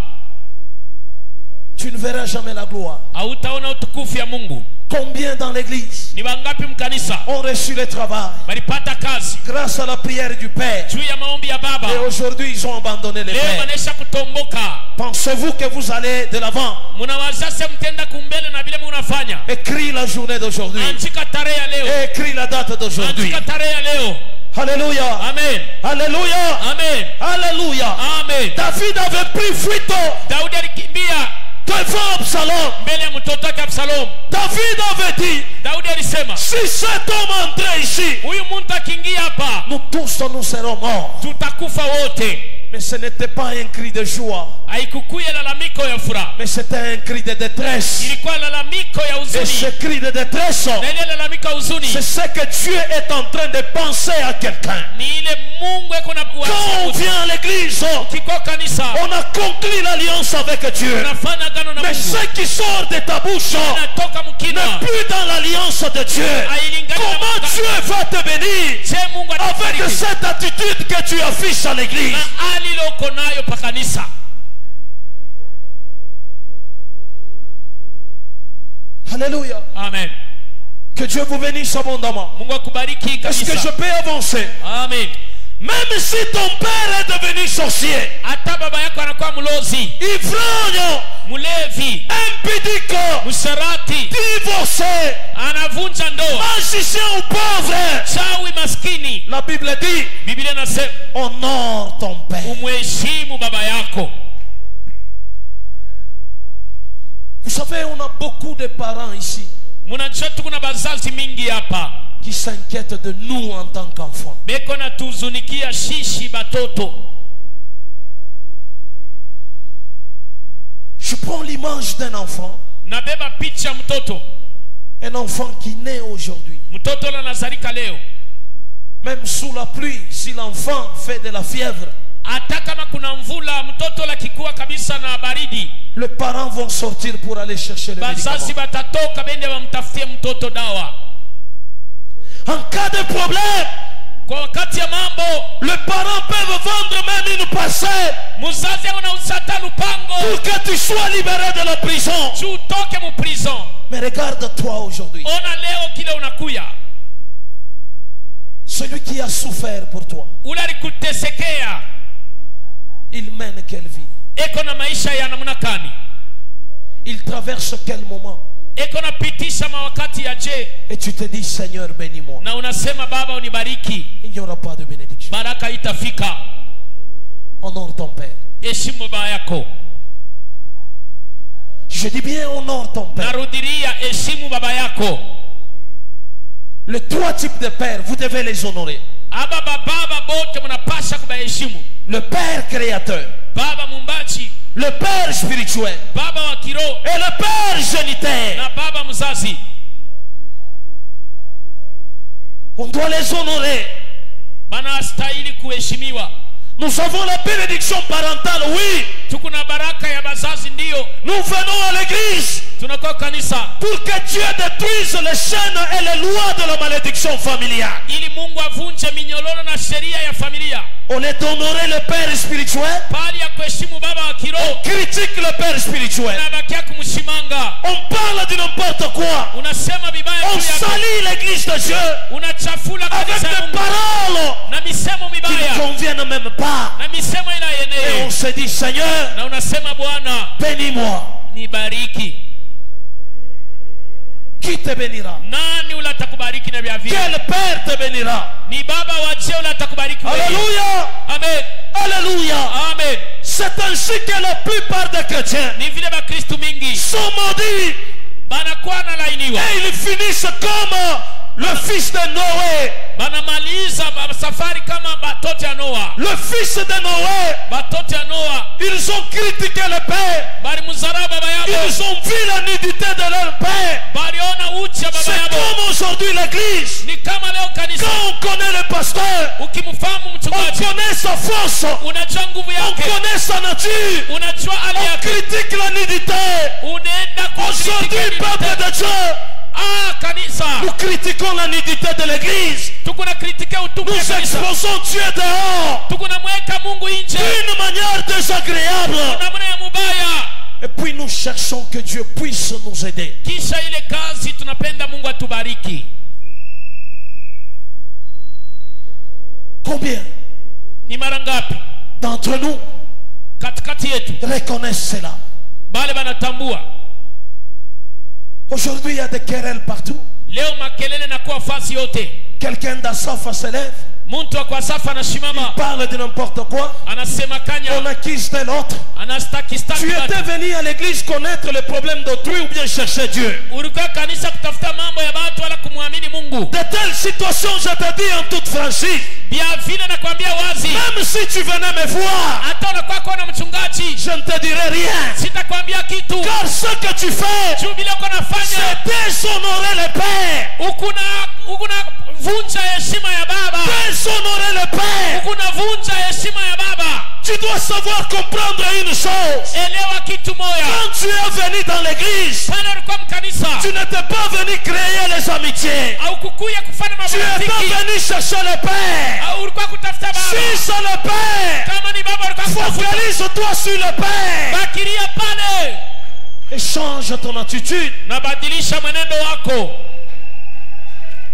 Tu ne verras jamais la gloire. Hautaona utukufu ya Mungu. Combien dans l'église Ni wangapi mkanisa ont reçu le travail walipata kazi grâce à la prière du Père juu ya maombi ya baba, et aujourd'hui ils ont abandonné le leo Père. wanaisha kutomboka. Pensez-vous que vous allez de l'avant? Mnawaza sasa mtenda kumbele na vile mnafanya. Écris la journée d'aujourd'hui. Andika tarehe ya leo. Et écris la date d'aujourd'hui. Andika tarehe ya leo. Alléluia. Amen. Alléluia. Amen. Alléluia. Amen. David avait pris fuite. Daudi alikimbia devant Absalom. mbele ya mtoto wake Absalom. David avait dit, Daudi alisema, si cet homme entrait ici, huyu mtu akiingia hapa nous tous nous serons morts. tutakufa wote. Mais ce n'était pas un cri de joie, Haikukuya lalamiko ya furaha, mais c'était un cri de détresse. ilikuwa lalamiko ya Et ce huzuni. cri de détresse, Na ile lalamiko ya huzuni c'est ce que Dieu est en train de penser à quelqu'un. ni ile Mungu eko na Quand on kuwasia. vient à l'église, Kiko kanisa on a conclu l'alliance avec Dieu. unafanya agano na Mais Mungu, ce qui sort de ta bouche inatoka mkina n'est plus dans l'alliance de Dieu. hailingani na Comment Mungu. Dieu va te bénir Je Mungu avec atakubariki cette attitude que tu affiches à l'église? na hali ile uko nayo pa kanisa. Alléluia. Amen. Que Dieu vous bénisse abondamment. Mungu akubariki Est-ce que kabisa. je peux avancer? Amen. Même si ton père est devenu sorcier, Hata baba yako anakuwa mlozi, ivrogne, mlevi, impudique, msharati, divorcé, anavunja ndoa, magicien ou pauvre, chawi, maskini, la Bible dit, Biblia inasema honore ton père. umheshimu baba yako. Vous savez, on a beaucoup de parents ici Mnajua tuko na bazazi mingi hapa qui s'inquiètent de nous en tant qu'enfants. beko na tuzunikia shishi batoto. Je prends l'image d'un enfant, Nabeba picha mtoto, un enfant qui naît aujourd'hui. mtoto la nazarika leo, Même sous la pluie, si l'enfant fait de la fièvre, hata kama kuna mvula, mtoto la kikua kabisa na baridi, les parents vont sortir pour aller chercher le bazazi médicament. batatoka bende wamtafutie mtoto dawa. En cas de problème, Kwa wakati ya mambo, les parents peuvent vendre même une parcelle mzazi anauza hata lupango pour que tu sois libéré de la prison. juu utoke mu prison. Mais regarde-toi aujourd'hui. Ona leo kile unakuya, Celui qui a souffert pour toi, ule alikutesekea il mène quelle vie? eko na maisha ya namna gani? Il traverse quel moment? Eko napitisha mawakati ya je, Et tu te dis, Seigneur, bénis-moi. na unasema Baba unibariki, Il n'y aura pas de bénédiction. baraka itafika. Honore ton Père. Heshimu baba yako. Je dis bien, honore ton Père. Narudiria, heshimu baba yako. Les trois types de pères, vous devez les honorer. Aba baba bote mnapasha kubaheshimu. Le Père créateur, Baba mumbaji, le Père spirituel baba wa kiroho et le Père géniteur. na baba mzazi. On doit les honorer. Banastahili kuheshimiwa. Nous avons la bénédiction parentale, oui. Tuko na baraka ya bazazi, ndio Nous venons à l'église tunakuwa kanisa pour que Dieu détruise les chaînes et les lois de la malédiction familiale. ili Mungu avunje minyororo na sheria ya familia. On est honoré le Père spirituel, Pali ya kuheshimu baba wa kiroho, critique le Père spirituel. unabakia kumshimanga, On parle de n'importe quoi. unasema vibaya On juu ya salit l'église de Dieu unachafula avec kanisa ya des Mungu paroles na misemo qui ne mibaya conviennent même pas. na misemo ila Et on yenyewe, se dit, Seigneur, na unasema Bwana bénis-moi. nibariki. Qui te bénira? Nani ule atakubariki na vya vile? Quel Père te bénira? Ni baba wa je ule atakubariki wewe. Alléluia! Amen. Alléluia! Amen. C'est ainsi que la plupart des chrétiens Ni vile bakristu mingi sont maudits banakuwa nalainiwa, et ils finissent comme le fils de Noé. banamaliza safari kama batoto ya Noa. Le fils de Noé, Batoto ya Noa ils ont critiqué le Père. bali muzarau baba yabo, Ils ont vu la nudité de leur Père. baliona uchi ya baba C'est yabo. comme aujourd'hui l'église. Ni kama leo kanisa, Quand on connaît le pasteur, ukimfahamu on mchungaji connaît sa force, unajua nguvu on yake, connaît sa nature, unajua hali on yake, critique la nudité. unaenda Aujourd'hui, kushiriki peuple de Dieu, kanisa. nous critiquons la nudité de l'église. Tuko na kritike utupu Nous ya kanisa, exposons Dieu dehors tuko na mweka Mungu nje d'une manière désagréable. namna ya mubaya, Et puis nous cherchons que Dieu puisse nous aider. kisha ile kazi tunapenda Mungu atubariki. Combien Ni mara ngapi d'entre nous katikati yetu reconnaissent cela? bale banatambua? Aujourd'hui, il y a des querelles partout. Leo makelele na kuwa fasi yote, Quelqu'un d'Assaf se lève Muntu wa kwa safa anasimama parle de n'importe quoi. anasema On kanya accuse tel autre. anastakistaki Tu étais watu. venu à l'église connaître les problèmes d'autrui ou bien chercher Dieu. Ulikuwa kanisa kutafuta mambo ya watu wala kumwamini Mungu. De telles situations, je te dis en toute franchise, Bia vile nakwambia wazi, même si tu venais me voir, hata unakuwa kuona mchungaji je ne te dirai rien. sitakwambia kitu. Car ce que tu fais, Juu vile uko nafanya c'est déshonorer le Père. ukuna vunja heshima ya baba. Déshonorer le Père. Ukuna vunja heshima ya baba. Tu dois savoir comprendre une chose. Elewa kitu moya. Quand tu es venu dans l'église, Pale ulikuwa mkanisa tu n'étais pas venu créer les amitiés. au kukuya kufanya Tu étais marafiki venu chercher le Père. au ulikuwa kutafuta baba. Si c'est le Père, Kama ni baba ulikuwa kutafuta, focalise-toi sur le Père bakiria pale et change ton attitude. na badilisha mwenendo wako.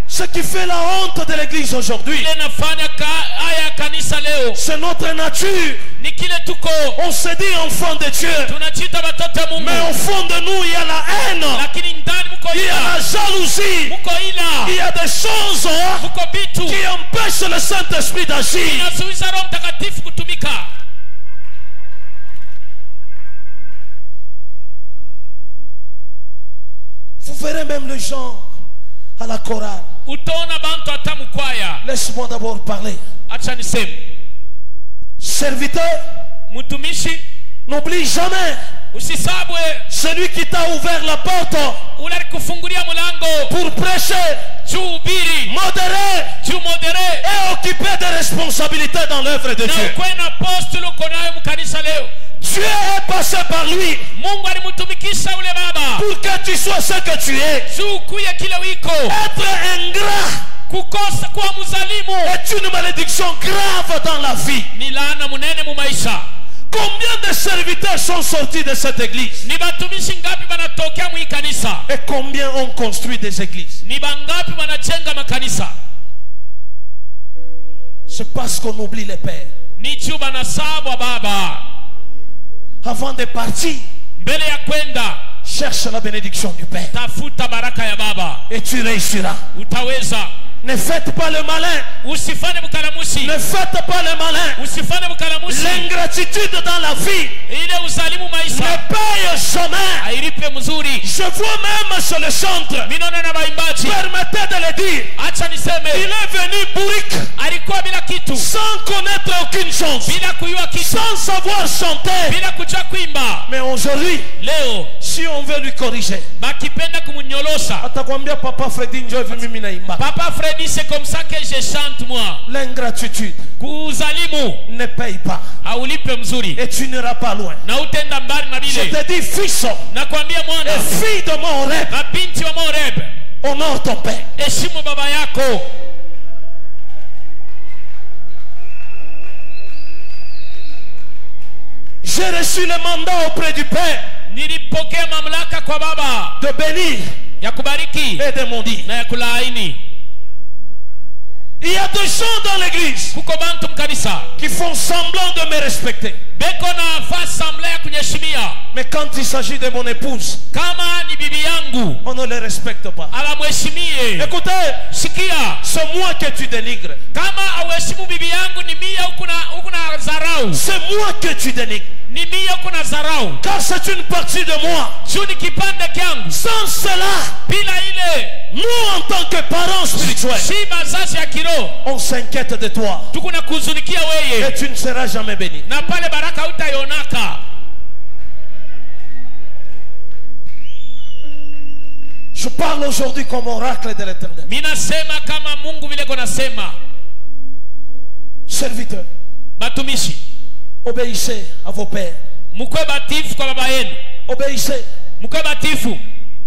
Ce qui fait la honte de l'église aujourd'hui, Ile nafanya haya kanisa leo c'est notre nature. ni kile tuko On se dit enfant de Dieu, tunachita watoto wa Mungu, mais au fond de nous, il y a la haine, lakini ndani mko il y a la ila, jalousie, mko il y ila, a des choses mko vitu qui empêchent le Saint-Esprit d'agir. inazuiza Roho Mtakatifu kutumika. Vous verrez même les gens à la chorale. Utaona bantu hata mkwaya. Laisse-moi d'abord parler. Acha niseme, Serviteur, mtumishi n'oublie jamais usisabwe celui qui t'a ouvert la porte ule alikufungulia mlango pour prêcher, juu ubiri modérer juu modere et occuper des responsabilités dans l'œuvre de na Dieu. ukwe na apostolo uko nayo mkanisa leo. Dieu est passé par lui Mungu alimtumikisha ule baba pour que tu sois ce que tu es. juu kuye kile wiko. Être ingrat Kukosa kuwa mzalimu est une malédiction grave dans la vie. ni laana munene mu maisha. Combien de serviteurs sont sortis de cette église? Ni batumishi ngapi banatokea mu kanisa? Et combien ont construit des églises? Ni bangapi banajenga makanisa? C'est parce qu'on oublie les pères. Ni juu banasabwa baba. Avant de partir, Mbele ya kwenda cherche la bénédiction du Père tafuta baraka ya baba, et tu réussiras. utaweza. Ne faites pas le malin. Usifanye bukalamushi, Ne faites pas le malin. usifanye bukalamushi. L'ingratitude dans la vie Ile uzalimu ne maisha paye jamais. hailipe mzuri. Je vois même sur le centre. Minona na baimbaji, Permettez de le dire. acha Il niseme, est venu bourrique, alikuwa bila kitu, sans connaître aucune chance, bila kuyua kitu, sans savoir chanter. bila kujua kuimba. Mais aujourd'hui, Leo si on veut lui corriger, bakipenda kumunyolosha, atakwambia papa Fredi njoo hivi mimi naimba. Papa Freddy, c'est comme ça que je chante moi. L'ingratitude Kuzalimu ne paye pas haulipe mzuri et tu n'iras pas loin. na utenda mbali na Je bile. te dis, fils Nakwambia mwana et fille de mon rêve, na binti wa Moreb, honore ton père. heshimu baba yako. J'ai reçu le mandat auprès du Père Nilipokea mamlaka kwa baba de bénir ya kubariki et de maudire. na ya kulaani. Il y a des gens dans l'église Kuko bantu mkanisa qui font semblant de me respecter. beko na fa sambla ya kunyeshimia, Mais quand il s'agit de mon épouse, kama ni bibi yangu on ne les respecte pas. abamheshimie. Écoutez, Sikia, c'est moi que tu dénigres. kama aweshimu bibi yangu ni mia huku na zarau, C'est moi que tu dénigres. ni mia huku na zarau, Car c'est une partie de moi. juu ni kipande kyangu. Sans cela, Bila ile nous en tant que parents spirituels, si bazazi ya kiroho on s'inquiète de toi. tukuna kuzunikia Et weye, tu ne seras jamais béni. na pale baraka utayonaka. Je parle aujourd'hui comme oracle de l'Éternel. Minasema kama Mungu vile konasema. Serviteurs, Batumishi, obéissez à vos pères. mukwe batifu kwa baba yenu, Obéissez. mukwe batifu.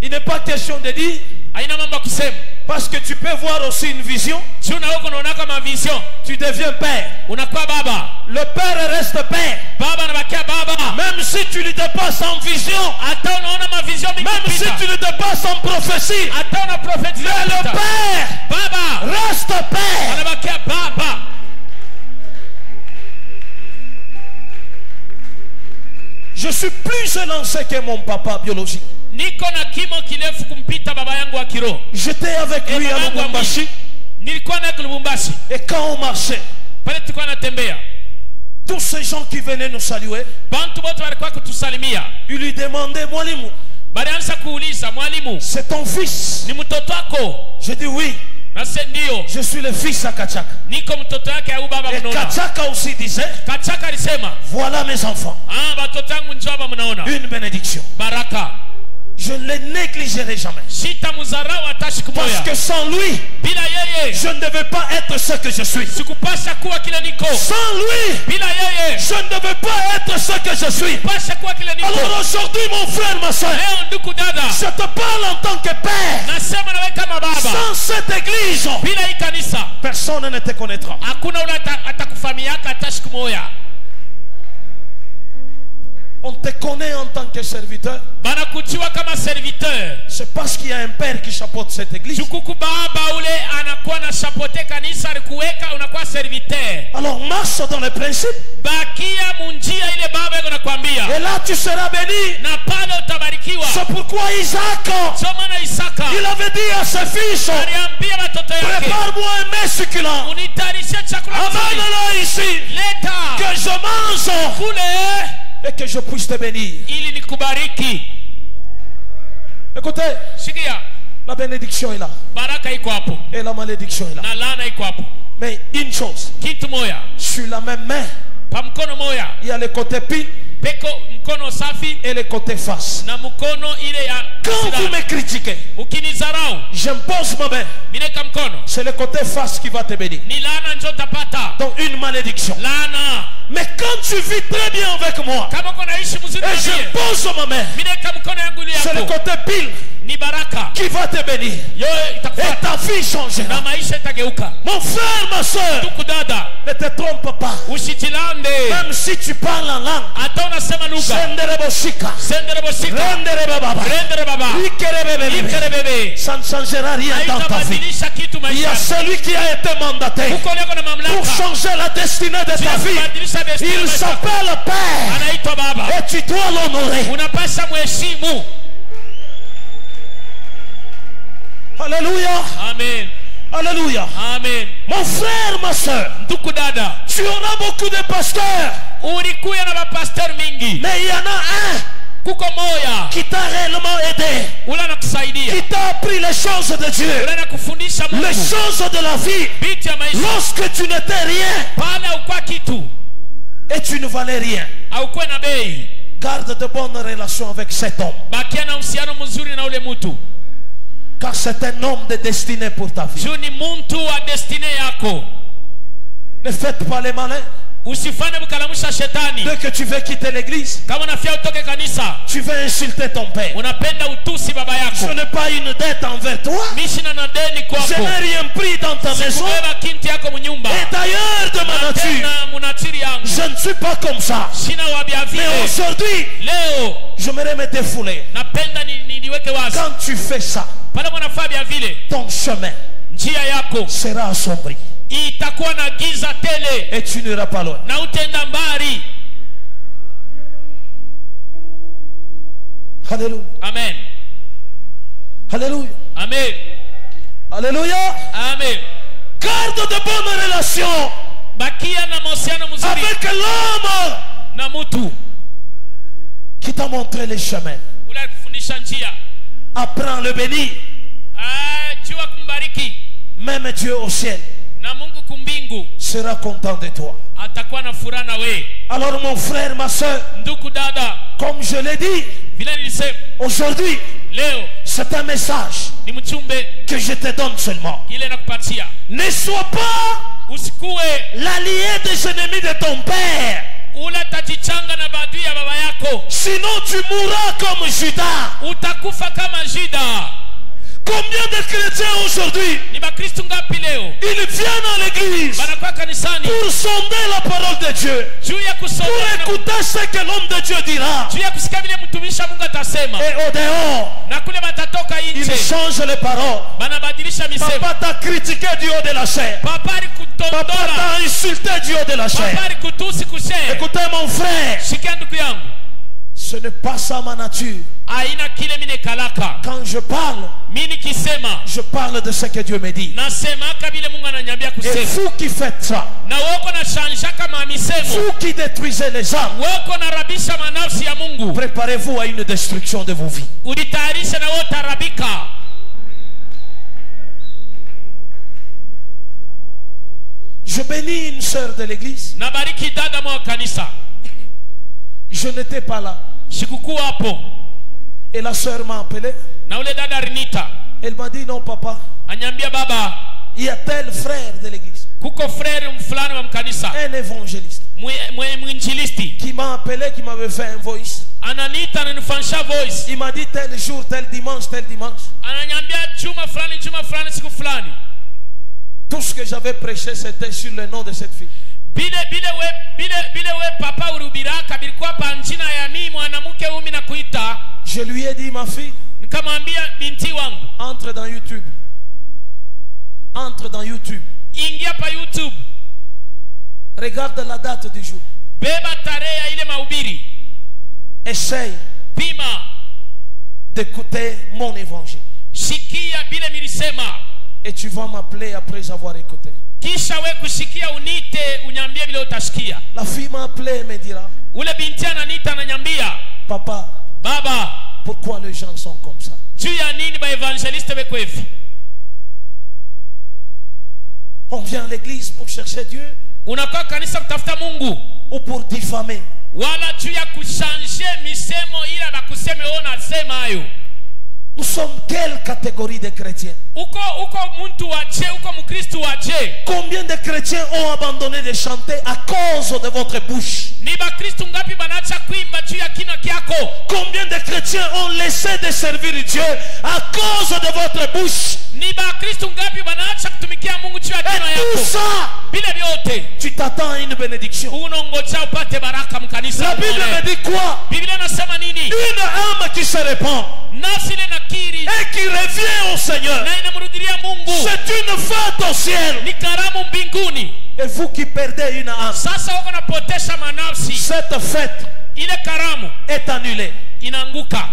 Il n'est pas question de dire, Haina mambo ya kusema parce que tu peux voir aussi une vision, juu na huko unaonaka mavision, tu deviens père. unakuwa baba. Le père reste père. Baba anabakia baba, Même si tu lui dépasses en vision, hata unaona mavision mingi même si pita, tu lui dépasses en prophétie, hata una profetiza mais le pita, père baba reste père. anabakia baba. Je suis plus élancé que mon papa biologique. Niko na kimo kirefu kumpita baba yangu wa kiroho. J'étais avec lui à Lubumbashi. nilikuwa naye Lubumbashi. Et quand on marchait, Pale tulikuwa natembea, tous ces gens qui venaient nous saluer, bantu bote walikuwa kutusalimia. ils lui demandaient, Mwalimu, Balianza kuuliza, mwalimu, c'est ton fils? ni mtoto wako? Je dis oui, Nase ndio, je suis le fils à Kachaka. niko mtoto yake au baba Et mnaona. Kachaka aussi disait, Kachaka alisema, voilà mes enfants, watoto wangu njoo hapa mnaona. une bénédiction. Baraka. Je ne les négligerai jamais. Sitamudharau hata siku Parce moja. que sans lui, Bila yeye je ne devais pas être ce que je suis. sikupasha kuwa kile niko. Sans lui, Bila yeye je ne devais pas être ce que je suis. pasha kuwa kile niko. Alors aujourd'hui, mon frère, ma soeur, Leo ndugu dada, je te parle en tant que père. nasema nawe kama baba. Sans cette église, Bila hii kanisa personne ne te connaîtra. hakuna ule atakufahamiaka hata siku moja. On te connaît en tant que serviteur. Banakuchiwa kama serviteur. C'est parce qu'il y a un père qui chapeaute cette église. Chukuku baba ule anakuwa na chapote kanisa alikuweka, unakuwa serviteur. Alors marche dans les principes. Bakia munjia ile baba yako nakwambia. Et là tu seras béni. Na pale utabarikiwa. C'est pourquoi Isaac, Soma Isaka. il avait dit à ses fils, Aliambia watoto yake, prépare-moi un mets succulent. unitayarishe chakula kizuri. Amène-le ici. Leta Que je mange. kule Et que je puisse te bénir. ili nikubariki. Écoutez, Sikia, la bénédiction est là. baraka iko hapo Et la malédiction est là. na laana iko hapo. Mais une chose, Kitu moya, sur la même main, pa mkono moya il y a le côté pile peko mkono safi et le côté face. na mkono ile ya Quand vous silaha. me critiquez, Ukinizarau j'impose ma main. mineka mkono, C'est le côté face qui va te bénir. ni laana njo tapata. Donc une malédiction. Laana Mais quand tu vis très bien avec moi, kama uko naishi mzuri na et mie, j'impose ma main, mineka mkono yangu ile c'est le yako, côté pile ni baraka qui va te bénir. yo Et itakufuata ta vie na changera. maisha itageuka. Mon frère, ma soeur, Ndugu dada, ne te trompe pas. usijilande Même si tu parles en langue, hata unasema lugha. Sendereboshika, Sendere boshika, Renderebaba, rendere baba, Ikerebebebe, ikere bebe, ça ne changera rien dans ta vie. haitabadilisha kitu Il y a maisha. celui qui a été mandaté Uko leko na pour mamlaka changer la destinée de ta vie. kubadilisha destiny Il ya maisha. s'appelle Père Anaitwa baba, et tu dois l'honorer. unapasha mheshimu. Alléluia, Amen, alléluia. amen. Mon frère, ma soeur, Ndugu dada, tu auras beaucoup de pasteurs, ulikuya na mapastor mingi, mais il y en a un kuko moya qui t'a réellement aidé, ule anakusaidia, qui t'a appris les choses de Dieu, ule anakufundisha les Mungu choses de la vie. vitu ya maisha. Lorsque tu n'étais rien Pale haukua kitu, et tu ne valais rien, haukuwe na bei, garde de bonnes relations avec cet homme, bakia na uhusiano mzuri na ule mtu, car c'est un homme de destinée pour ta vie. juu ni muntu wa destiny yako. Ne faites pas les malins. Usifanye mkalamusha shetani. Dès que tu veux quitter l'église, Kama unafia utoke kanisa, tu veux insulter ton père. unapenda utusi baba Je yako. n'ai pas une dette envers toi. Mishina na deni Je kwako, n'ai rien pris dans ta maison. sikubeba kinti yako mnyumba. Et d'ailleurs, de ma Na nature, tena munatiri yangu, je ne suis pas comme ça. sina wabia Mais vile. aujourd'hui, Leo j'aimerais me défouler. napenda niweke wazi, Quand tu fais ça, pale mwanafaa bia vile, ton chemin njia yako sera assombri itakuwa na giza tele et tu n'iras pas loin. na utenda mbali. Alléluia. Amen, Alléluia. amen, Alléluia. amen. Garde de bonnes relations Bakia na mahusiano mzuri avec l'homme na mutu qui t'a montré les chemins. ule alikufundisha njia. Apprends le bénir. Jua kumbariki, Même Dieu au ciel na Mungu kumbingu sera content de toi. atakuwa na furaha na we. Alors mon frère, ma soeur, Ndugu dada, comme je l'ai dit, vile nilisema, aujourd'hui, leo c'est un message ni mchumbe que je te donne seulement. ile nakupatia. Ne sois pas Usikuwe l'allié des ennemis de ton père. ula tajichanga na badui ya baba yako, Sinon tu mourras comme Judas. utakufa kama Juda. Combien de chrétiens aujourd'hui, Ni bakristu ngapi leo ils viennent à l'église banakuwa kanisani pour sonder la parole de Dieu, juu ya pour kusoma, écouter ce que l'homme de Dieu dira. juu ya kusikia vile mtumishi wa Mungu atasema, Et au dehors, na kule batatoka ils nje changent les paroles. banabadilisha misemo. Papa t'a critiqué du haut de la chair. Papa Papa alikutondola, t'a insulté du haut de la papa chair. alikutusi kushe. Écoutez mon frère, Sikia ndugu yangu, ce Ce n'est pas ça ma nature. aina kile mine kalaka. Quand je parle, Mini kisema je parle de ce que Dieu me dit. nasema kabile Mungu ananiambia Et kusema. vous qui faites ça, Na woko na shanisha kama misemo. vous qui détruisez les âmes, Woko na rabisha manafsi ya Mungu. préparez-vous à une destruction de vos vies. Uditayarisha na wote arabika. Je bénis une sœur de l'église. Nabariki dada mwa kanisa. Je n'étais pas là. Sikukuwa hapo. Et la sœur m'a appelé. Na ule dada Rinita Elle m'a dit, non papa, anyambia baba, il y a tel frère de l'église, kuko frere mfulani wa mkanisa, un évangéliste, mwinjilisti qui m'a appelé, qui m'avait fait un voice. ananiita ananifanisha voice. Il m'a dit tel jour, tel dimanche, Ananyambia juma fulani siku fulani. tout ce que j'avais prêché c'était sur le nom de cette fille. Bile we papa urubiraka bilikuwa pa njina ya mimi mwanamke umi na kuita. Je lui ai dit, ma fille, Nikamwambia binti wangu, entre dans YouTube. Entre dans YouTube. ingia pa YouTube. Regarde la date du jour. Beba tarehe ya ile mahubiri. Essaye Pima. d'écouter mon évangile. Shikia bile milisema. Et tu vas m'appeler après avoir écouté. Kisha we kushikia unite unyambie vile utasikia. La fille m'a appelé et me dira, Ule binti ananiita ananyambia, papa, baba, pourquoi les gens sont comme ça? juu ya nini ba evangeliste beko hivi? On vient à l'église pour chercher Dieu Unakaa kanisa kutafuta Mungu ou pour diffamer? wala juu ya kushanje misemo ila na kuseme wewe unasema hayo? Nous sommes quelle catégorie de chrétiens? Uko muntu waje, uko mkristu waje. Combien de chrétiens ont abandonné de chanter à cause de votre bouche? Ni bakristu ngapi banacha kuimba juu ya kina kyako? Combien de chrétiens ont laissé de servir Dieu à cause de votre bouche? Ni bakristu ngapi banacha kutumikia Mungu juu ya kina Et tout yako? ça, Bile vyote tu t'attends à une bénédiction. unongoja upate baraka mkanisa. La Bible me dit quoi? Biblia nasema nini? Une âme qui se répand Nafsi ile nakiri et qui revient au Seigneur, na inamrudilia Mungu c'est une fête au ciel. ni karamu mbinguni. Et vous qui perdez une âme, Sasa wako napotesha manafsi, cette fête ile karamu est annulée. inaanguka.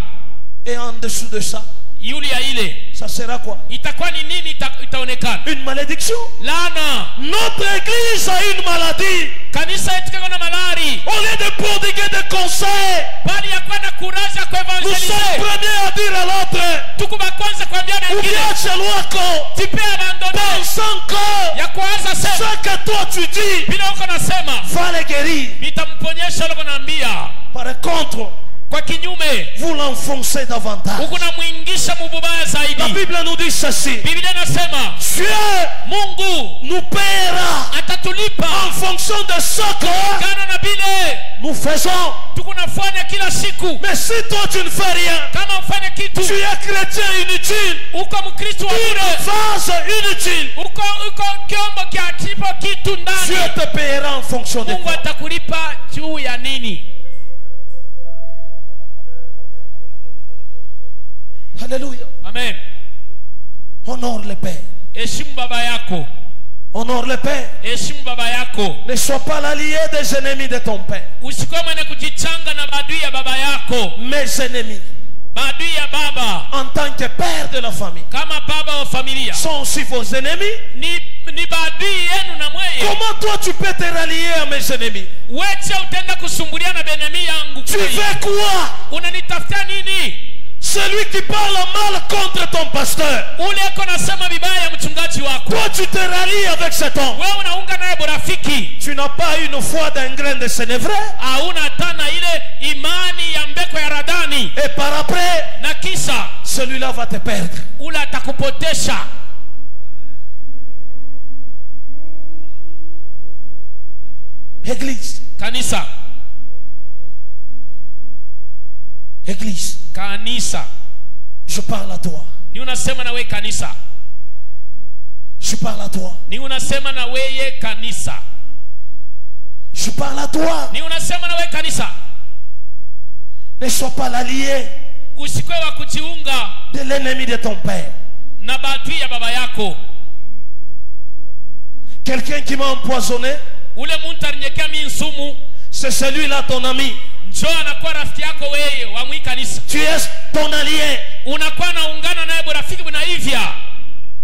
Et en dessous de ça, Yuli ya ile ça sera quoi? itakuwa ni nini? Itaonekana Une malédiction. laana. Notre église a une maladie. Kanisa yetu kiko na malari, Au lieu de prodiguer des conseils, bali ya kwenda kuraja kwa nous sommes evangelize. premiers à dire à l'autre, Tuko ba kwanza kuambia ou wengine bien chez l'autre, tipe abandone pensant que ya kwanza sema ce que toi tu dis bila uko nasema va les guérir. nitamponyesha uko naambia. Par contre, Kwa kinyume vous l'enfoncez davantage. uko namwingisha mubaya La zaidi. Bible nous dit ceci: Biblia nasema Dieu Mungu nous paiera atatulipa en fonction de ce que kana na bile nous faisons. tuko nafanya kila siku. Mais si toi tu ne fais rien, Kama ufanye kitu tu es chrétien inutile, uko mkristo wa une bure, vase inutile. uko kiombo kiatipo kitu Dieu ndani, te paiera en fonction de Mungu quoi? atakulipa juu ya nini? Alléluia. Amen. Honore le Père. Heshimu baba yako, Honore le Père. heshimu baba yako. Ne sois pas l'allié des ennemis de ton Père. Usikuwe mwenye kujichanga na maadui ya baba yako. Mes ennemis, Maadui ya baba en tant que père de la famille, kama baba wa familia sont aussi vos ennemis. ni maadui yenu na mweye. Comment toi tu peux te rallier à mes ennemis? Weche utenda kusumbulia na benemi yangu? Tu veux quoi? Unanitafutia nini? Celui qui parle mal contre ton pasteur, Ule eko nasema vibaya ya mchungaji wako, toi tu te rallies avec cet homme. wewe unaunga naye borafiki. Tu n'as pas une foi d'un grain de sénévré. Hauna tana ile imani ya mbeko ya radani, Et par après, na kisa celui-là va te perdre. ule atakupotesha. Église, Kanisa, église, kanisa, je parle à toi. ni unasema na we kanisa, Je parle à toi. ni unasema na weye kanisa, Je parle à toi. ni unasema na we kanisa. Ne sois pas l'allié Usikwe wa kujiunga de l'ennemi de ton père. na badui ya baba yako. Quelqu'un qui m'a empoisonné, Ule muntu alinyekea mimi nsumu, c'est celui-là ton ami. njoo anakuwa rafiki yako wewe wa mwikanisa. Tu es ton allié. Unakuwa naungana naye rafiki mnaivya.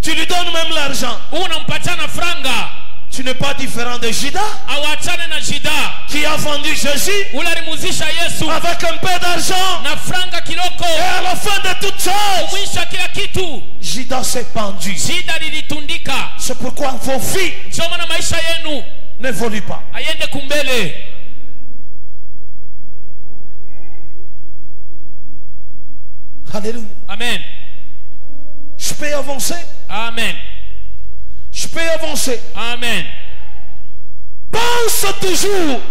Tu lui donnes même l'argent. Unampatana franga. Tu n'es pas différent de Judas Awachane na Judas qui a vendu Jésus ularimuzisha Yesu avec un peu d'argent. na franga kiloko. Et à la fin de toutes choses, Mwisho kila kitu Judas s'est pendu. shida lilitundika. C'est pourquoi vos vies Ndio maana maisha yenu n'évoluent pas. ayende kumbele. Alléluia. Amen. Je peux avancer. Amen. Je peux avancer. Amen. Pense toujours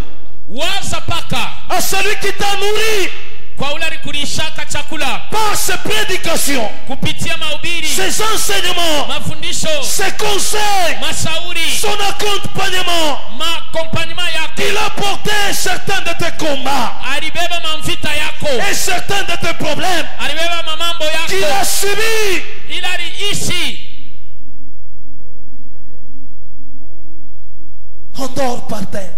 Waza paka à celui qui t'a nourri kwa ule alikulishaka chakula par ses prédications, kupitia mahubiri, ses enseignements, mafundisho, ses conseils, mashauri, son accompagnement. makompanyema yako. Il a porté certains de tes combats Alibeba mamvita yako, et certains de tes problèmes alibeba mamambo qu'il yako, a subis. ila aliishi. Endors par terre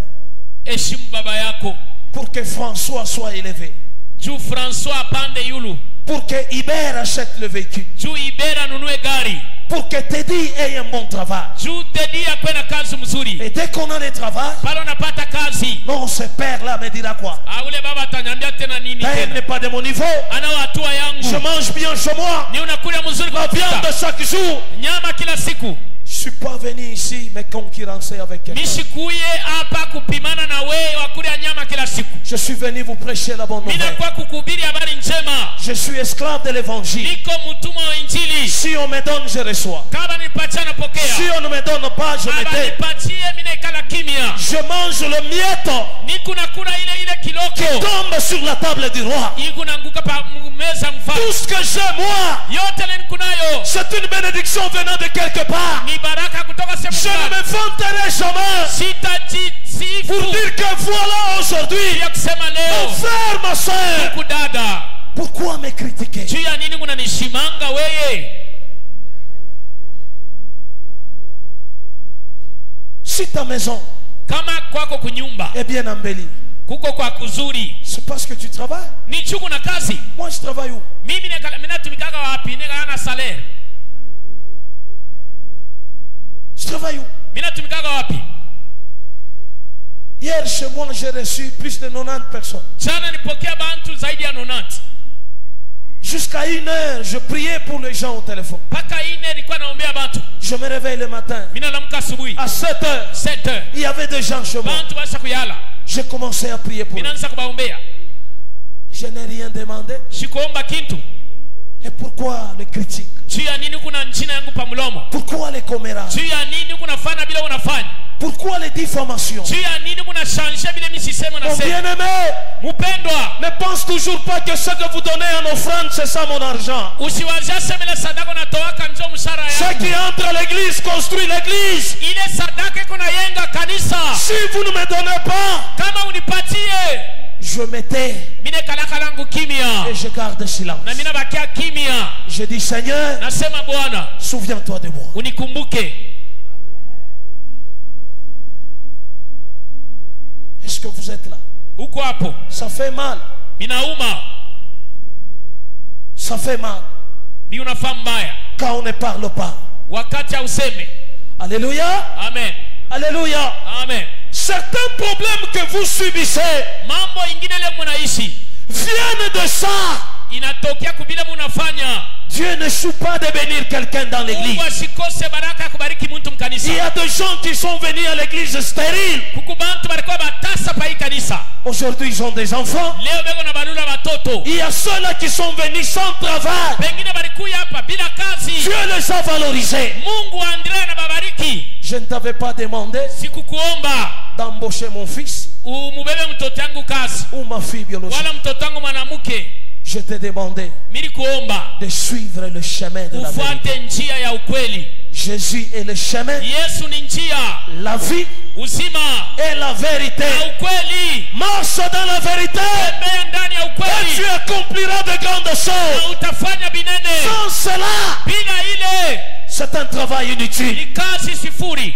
Heshimu baba yako pour que François soit élevé, juu François apande yulu, pour que Hubert achète le véhicule, juu Ibera nunue gari, pour que Teddy ait un bon travail. juu Teddy akwe na kazi mzuri. Et dès qu'on a le travail, Pale unapata kazi, non, ce père-là me dira quoi? ule baba ataniambia tena nini Père tena? n'est pas de mon niveau. Ana hatua Je yangu mange bien chez moi. ni unakula mzuri La kwa viande pita, chaque jour. nyama kila siku. Je suis pas venu ici me concurrencer avec quelqu'un. Mishikuye hapa kupimana na wewe wakula nyama kila siku. Je suis venu vous prêcher la bonne Mimi nouvelle. nakuwa kukuhubiri habari njema. Je suis esclave de l'évangile. Niko mtumwa wa injili. Si on me donne, je reçois. Kama nipatia napokea. Si on ne me donne pas, je me Kama tais. nipatie mimi naikala kimya. Je mange le miette Niko nakula ile qui kiloko. tombe sur la table du roi. Iko naanguka pa meza mfalme. Tout ce que j'ai, moi, Yote nikunayo c'est une bénédiction venant de quelque part. ni baraka kutoka sehemu Je ne fulani. me vanterai jamais Sitajisifu pour dire que voilà aujourd'hui, ya kusema mon leo frère, ma soeur, huku dada, pourquoi me critiquer? juu ya nini unanishimanga wewe? Si ta maison Kama kwako kunyumba est bien embellie, kuko kwa kuzuri, c'est parce que tu travailles. ni chuku na kazi. Moi, je travaille où? Mimi natumikaga wapi? Nikana salaire. Je travaille où? Mimi natumikaga wapi? Hier, chez moi, j'ai reçu plus de 90 personnes. Jana nipokea bantu zaidi ya 90. Jusqu'à 1h, je priais pour les gens au téléphone. Paka ine nilikuwa naombea bantu. Je me réveille le matin. Mimi naamka asubuhi À 7h, 7h. il y avait des gens chez moi. Bantu basha kuyala. J'ai commencé à prier pour Mimi eux. naanza kubaombea. Je n'ai rien demandé. Sikuomba kintu. Et pourquoi les critiques? Juu ya nini kuna njina yangu pa mlomo? Pourquoi les commérages? Juu ya nini kunafanya bila unafanya? Pourquoi les diffamations? Juu ya nini kuna changer bila misisemo na Mon sema? bien-aimé, Mpendwa, ne pense toujours pas que ce que vous donnez en offrande, c'est ça mon argent. usiwazia semele sadaka unatoaka njo mshahara Ce yangu. qui entre à l'église construit l'église. Ile sadaka iko nayenga kanisa. Si vous ne me donnez pas, Kama unipatie, je me tais mine kalaka langu kimya. et je garde silence. Na mina bakia kimya. Je dis Seigneur, Nasema Bwana, souviens-toi de moi. unikumbuke. Est-ce que vous êtes là? Uko hapo. Ça fait mal. Binauma. Ça fait mal Bi unafaa mbaya. quand on ne parle pas. Wakati hauseme. Alléluia. Amen. Alléluia. Amen. Certains problèmes que vous subissez Mambo ingine le munaishi viennent de ça. inatokea kubile munafanya. Dieu ne choue pas de bénir quelqu'un dans l'église. Mungu asikose baraka ya kubariki mtu mkanisa. Il y a des gens qui sont venus à l'église stérile. Kuku bantu balikuwa batasa pa hii kanisa. Aujourd'hui, ils ont des enfants. Leo beko na balula watoto. Il y a ceux-là qui sont venus sans travail. Pengine balikuya hapa bila kazi. Dieu les a valorisés. Mungu Andrea na babariki. Je ne t'avais pas demandé Sikukuomba d'embaucher mon fils umubebe mtoto yangu kazi ou ma fille biologique. wala mtoto wangu mwanamke. Je t'ai demandé Mimi kuomba de suivre le chemin de la vérité. ufuate njia ya ukweli. Jésus est le chemin, Yesu ni njia, la vie uzima et la vérité. na ukweli. Marche dans la vérité Tembea ndani ya et ukweli tu accompliras de grandes na choses. utafanya binene. Sans cela, Bila ile c'est un travail inutile. ni kazi sifuri.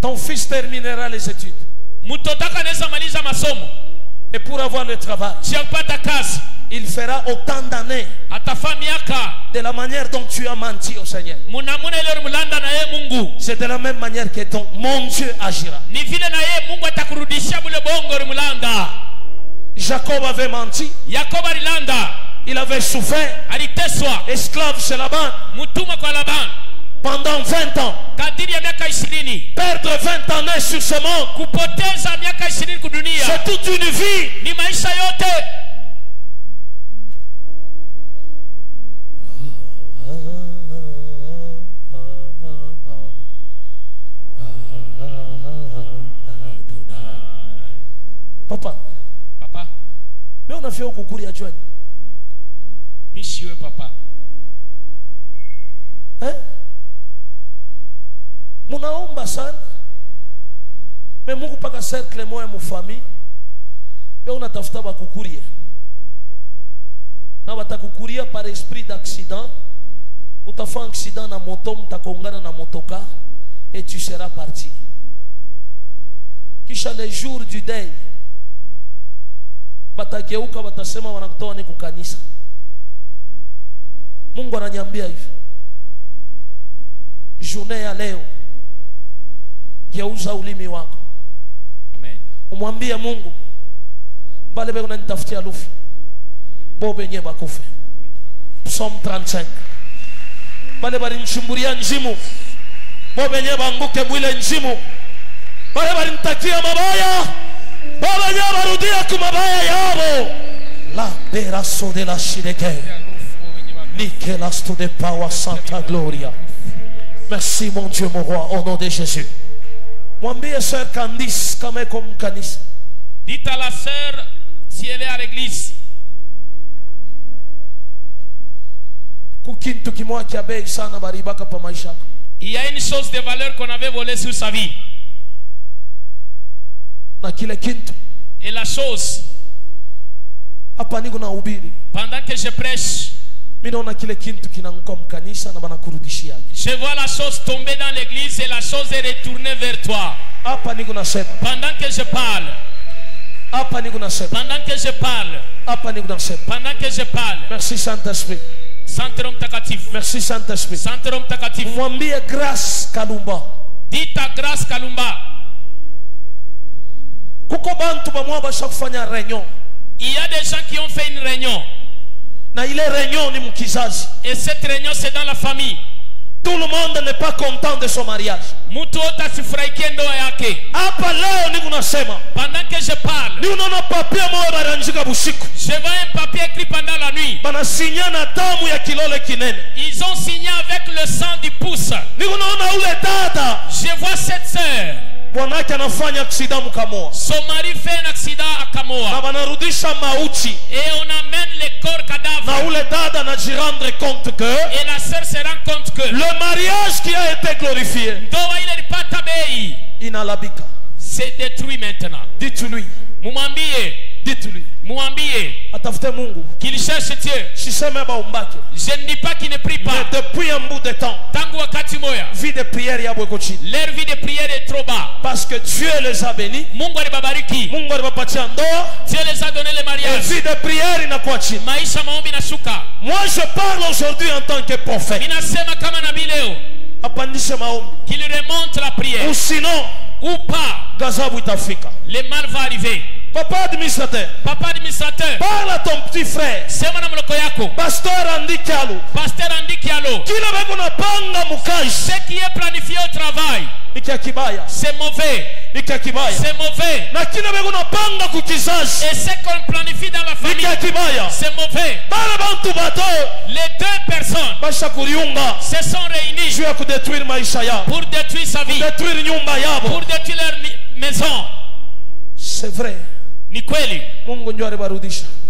Ton fils terminera les études. mtoto wako anaweza maliza masomo Et pour avoir le travail, cha kupata kazi il fera autant d'années atafaa miaka de la manière dont tu as menti au Seigneur. munamuna ile mulanda na yeye Mungu C'est de la même manière que mon Dieu agira. ni vile na yeye Mungu atakurudishia bule bongo mulanda. Jacob avait menti. Yakobo alilanda, Il avait souffert. aliteswa, Esclave chez Laban. mtumwa kwa Laban Pendant 20 ans. kadiri ya miaka 20. Perdre 20 années sur ce monde. Kupoteza miaka 20 kudunia C'est toute une vie. ni maisha yote. Papa. Papa, Mais on a fait au concours à Joanne. monsieur papa. Hein? Munaomba sana. Mais Mungu paka cercle moya mu famille. Mais unatafuta bakukuria. Na batakukuria par esprit d'accident. Utafa accident na moto, mtakongana na motoka et tu seras parti. Kisha le jour du deuil, batageuka batasema wanakutoa ni kukanisa. Mungu ananiambia hivi, journée ya leo geuza ulimi wako. Amen. Umwambie Mungu, bale beko nanitafutia lufu bo benye bakufe. Psalm 35. Bale bali nchumburia njimu bo benye banguke mwile njimu. Bale bali nitakia mabaya bo benye barudia kumabaya yabo. La peraso de la shireke Nicelasto de Power Santa Gloria. Merci mon Dieu mon roi au nom de Jésus. Mwambie sœur Candice kama iko mkanisa. Dites à la sœur si elle est à l'église. Kukintu kimoja kia bei sana baribaka pa maisha yako. Il y a une chose de valeur qu'on avait volée sur sa vie. Na kile kintu Et la chose, hapa niko na ubiri. pendant que je prêche, Mimi naona kile kintu kinaanguka mkanisa na banakurudishia. je vois la chose tomber dans l'église et la chose est retournée vers toi. Hapa niko nasema. Pendant que je parle, Hapa niko nasema. pendant que je parle, Hapa niko nasema. pendant que je parle, Merci Saint-Esprit. Centre Mtakatifu, Merci Saint-Esprit. Centre Mtakatifu, Mwambie Grace Kalumba. dites à Grâce Kalumba, Kuko bantu bamwa basha kufanya réunion. il y a des gens qui ont fait une réunion. Na ile réunion ni mkizazi. Et cette réunion, c'est dans la famille. Tout le monde n'est pas content de son mariage. Mtu wote asifurahikie ndoa yake. Hapa leo niko nasema. Pendant que je parle, Ni unaona papia moyo baranjika busiku. je vois un papier écrit pendant la nuit. Banasinya na damu ya kilole kinene. Ils ont signé avec le sang du pouce. Ni unaona ule dada. Je vois cette sœur. Bwanake anafanya accident mkamoa. Son mari fait un accident à Na Kamoa. banarudisha mauti. Et on amène les corps Na cadavres. ule dada anajirendre compte que Et la sœur se rend compte que le mariage qui a été glorifié ndoa ile ilipata bei. inalabika. C'est détruit maintenant. Dites-lui. Mumwambie, Dites-lui. mwambie Atafute Mungu. qu'il cherche Dieu. Siseme baombake. Je ne dis pas qu'il ne prie Mais pas. depuis un bout de temps, Tangu wakati moya, vie de prière yabo iko chini. leur vie de prière est trop bas. Parce que Dieu les a bénis. Mungu alibabariki. Mungu aliwapatia ndoa. Dieu les a donné le Et mariage. vie de prière inakuwa chini. Maisha maombi na shuka. Moi je parle aujourd'hui en tant que prophète. Ninasema kama nabii leo Apandishe maombi. qu'il remonte la prière. Ou sinon, Ou pas, gazabu itafika. le mal va arriver. Papa administrateur, Papa administrateur, parle à ton petit frère. sema na mloko yako. Pasteur Andy Kalu. Pasteur Andi Kialo. Kila beko napanga mukaji. Ce qui est planifié au travail, Nikia kibaya. c'est mauvais. Nikia kibaya. C'est mauvais. Na kila beko napanga kukizazi. Et ce qu'on planifie dans la famille, Nikia kibaya. c'est mauvais. Bale bantu bato. Les deux personnes Basha kuriunga. se sont réunies Juu ya kudetruire maisha yao. pour détruire sa vie, Détruire nyumba yabo. pour détruire leur maison. C'est vrai. Ni kweli, Mungu ndio alibarudisha.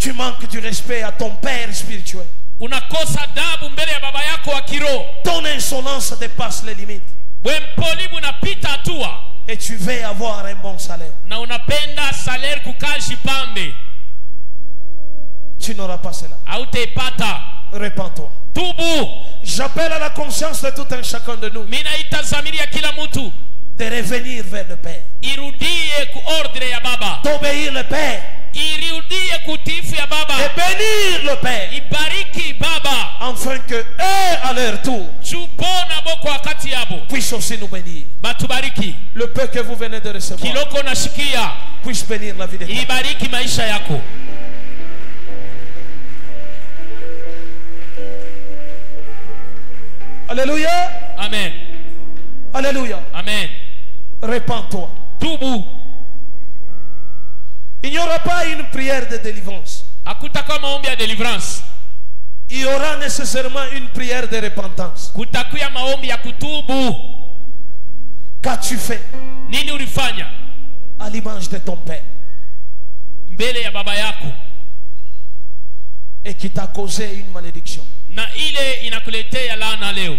Tu manques du respect à ton père spirituel. unakosa adabu mbele ya baba yako wa kiroho. Ton insolence dépasse les limites. Wempoli unapita hatua. Et tu veux avoir un bon salaire. Na unapenda salaire kukaji pambe. Tu n'auras pas cela. Hautaipata. Répands-toi. Tubu. J'appelle à la conscience de tout un chacun de nous Minaita zamiria kila mtu de revenir vers le Père, irudie ku ordre ya baba. d'obéir le Père, Irudie kutifu ya baba. de bénir le Père, Ibariki baba. afin que eux, à leur tour, Chupona boko wakati yabo. puissent aussi nous bénir. Batubariki. Le peu que vous venez de recevoir Kiloko nashikia. puisse bénir la vie de quelqu'un. Ibariki maisha yako. Alléluia. Amen. Alléluia. Amen. Répands-toi. Tubu. Il n'y aura pas une prière de délivrance. Hakutakuwa maombi ya deliverance. Il y aura nécessairement une prière de repentance. Kutakuya maombi ya kutubu. Qu'as-tu fait Nini ulifanya à l'image de ton Père mbele ya baba yako et qui t'a causé une malédiction? na ile inakuletea laana leo?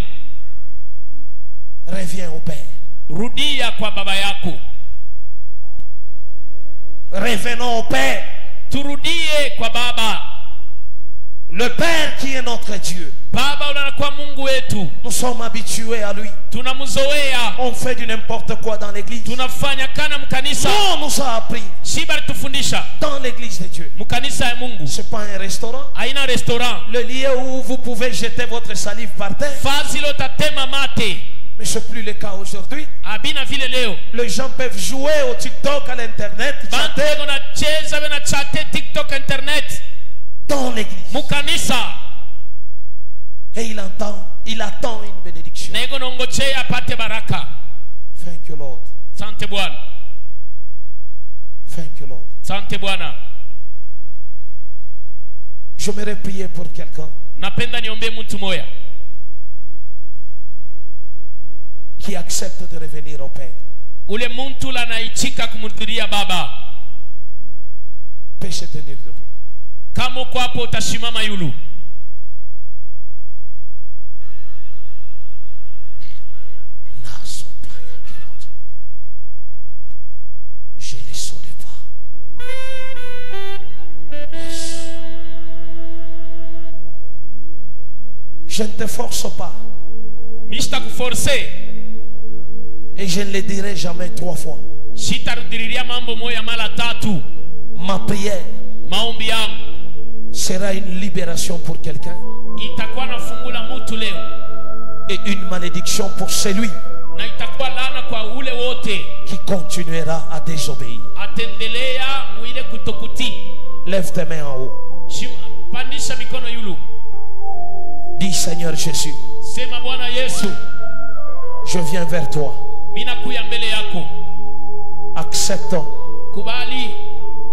Reviens au Père. Rudia kwa baba yako. Revenons au Père. Turudie kwa baba. Le Père qui est notre Dieu. Baba unakuwa Mungu wetu. Nous sommes habitués à lui. Tunamzoea. On fait du n'importe quoi dans l'église. Tunafanya kana mkanisa. Non, on nous a appris Shiba tufundisha dans l'église de Dieu. mkanisa ya Mungu. C'est pas un restaurant. Haina restaurant. Le lieu où vous pouvez jeter votre salive par terre. Fazilo tatema mate. Mais ce n'est plus le cas aujourd'hui. Abina vile leo. Les gens peuvent jouer au TikTok, à l'internet, chanter Bantego na cheza na chate TikTok internet. dans l'église. Mukanisa. Et il attend une bénédiction. Nego nongojea apate baraka. Thank you, Lord. Sante Bwana. Thank you, Lord. Sante Bwana. J'aimerais prier pour quelqu'un Napenda niombe mtu moya qui accepte de revenir au Père. ule muntu la naichika kumhudhuria baba. Peut se tenir debout. Kama uko hapo utashimama yulu. Je les saurais pas. Yes. Je ne te force pas. Mishta kuforce. Et je ne le dirai jamais 3 fois. Shitarudiria mambo moya mara tatu. Ma prière Maombi yangu sera une libération pour quelqu'un itakuwa nafungula mtu leo et une malédiction pour celui na itakuwa laana kwa ule wote qui continuera à désobéir. atendelea muile kutokutii. Lève tes mains en haut. Pandisha mikono yulu. Dis Seigneur Jésus, Sema Bwana Yesu, je viens vers toi. mina kuya mbele yako. Accepte Kubali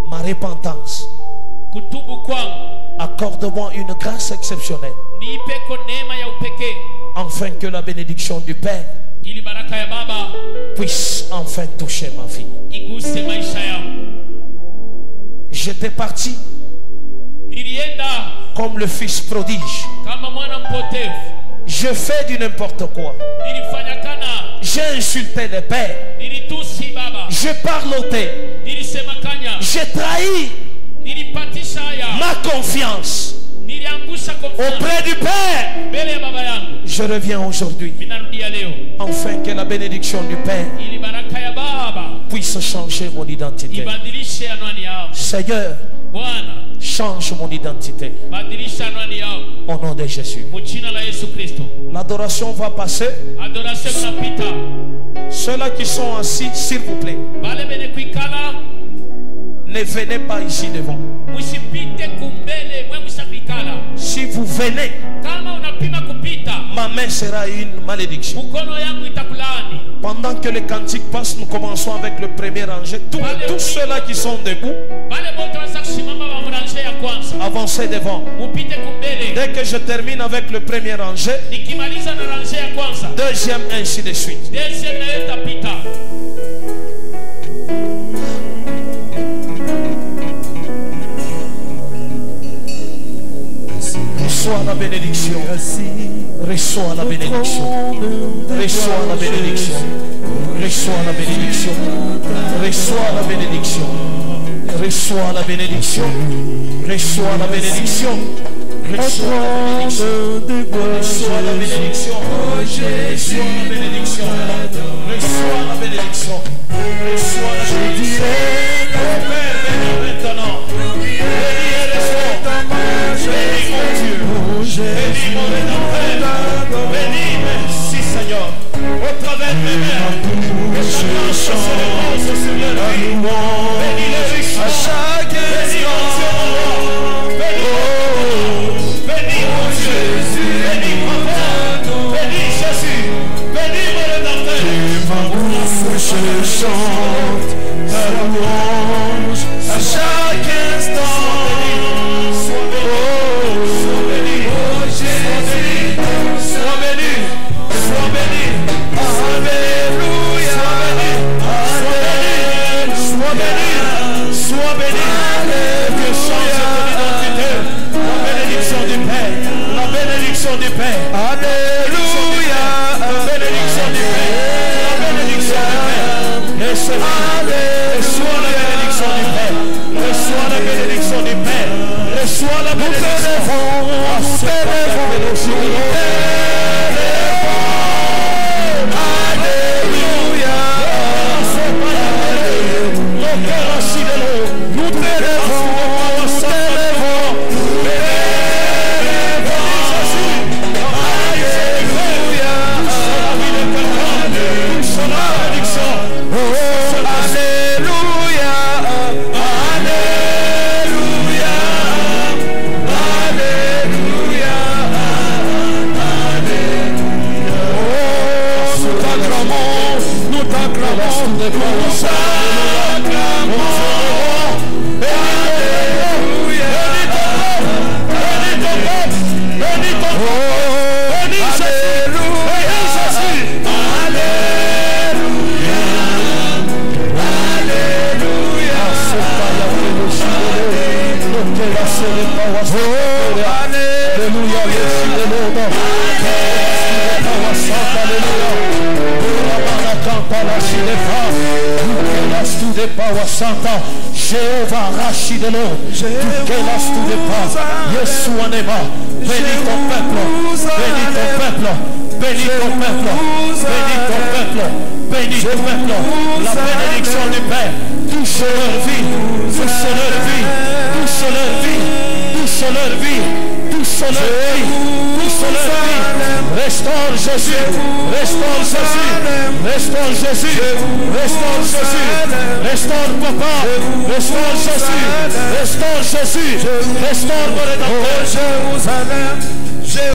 ma repentance. kutubu kwangu. Accorde-moi une grâce exceptionnelle Niipeko neema ya upekee afin que la bénédiction du Père ili baraka ya baba puisse enfin toucher ma vie. iguse maisha yangu. J'étais parti Nilienda comme le fils prodige. kama mwana mpotevu. Je fais du n'importe quoi. Nilifanya kana. J'ai insulté le Père. Nilitusi baba. J'ai parloté. Nilisema kanya. J'ai trahi Nilipatisha haya. ma confiance Niliangusha confiance auprès du Père. mbele ya baba yangu. Je reviens aujourd'hui Minarudia leo afin que la bénédiction du Père ili baraka ya baba puisse changer mon identité. ibadilishe anwani yao. Seigneur, Bwana, change mon identité badilisha anwani yao au nom de Jésus. kwa jina la Yesu Kristo. L'adoration va passer. Adoration unapita. Ceux-là qui sont assis, s'il vous plaît, Bale bene kuikala ne venez pas ici devant. musipite kumbele mwe musapikala. Si vous venez, Kama unapima kupita, ma main sera une malédiction. mkono yangu itakulaani. Pendant que les cantiques passent, nous commençons avec le premier rangé. Tous ceux-là qui sont debout, Bale bote wasa kusimama wa mranje ya kwanza. avancez devant. Mupite kumbele. Dès que je termine avec le premier rangé, Nikimaliza na ranje ya kwanza, deuxième, ainsi de suite. deuxième na yo tapita. la bénédiction. Reçois la bénédiction. Reçois la bénédiction. Reçois la bénédiction. Reçois la bénédiction. Reçois la bénédiction. Reçois la bénédiction. Reçois la bénédiction. Reçois la bénédiction. Reçois la bénédiction. Reçois la bénédiction. Reçois la bénédiction. Père, bénis maintenant. Bénis et reçois. Bénis mon Dieu. Bénis mon Rédempteur. Bénis, merci Seigneur. Au travers de mes mains. Que chacun se repose sur le lit. Bénis les richesses. Bénis mon Dieu, mon roi. Bénis mon Dieu. Bénis Papa. Bénis Jésus. Bénis mon Rédempteur. Je chante ta louange à chaque instant. Sois béni, oh Jésus, sois béni, sois béni, Alléluia, sois béni, sois béni, que change ton identité, la bénédiction du Père, la bénédiction du Père, Alléluia, la bénédiction du Père, la bénédiction du Père, reçois la bénédiction du Père, reçois la bénédiction du Père, reçois la bénédiction. Jéhovah Rachidelo, Dukelas tu de pas, Yeshua Nema, bénis ton peuple, bénis ton peuple, bénis ton peuple, bénis ton peuple, bénis ton peuple, la bénédiction du Père, touche leur vie, touche leur vie, touche leur vie, touche leur vie, touche leur vie, touche leur vie, restaure Jésus, restaure Jésus, restaure Jésus, restaure Jésus, restaure Papa, restaure Jésus, restaure Jésus, restaure mon Rédempteur.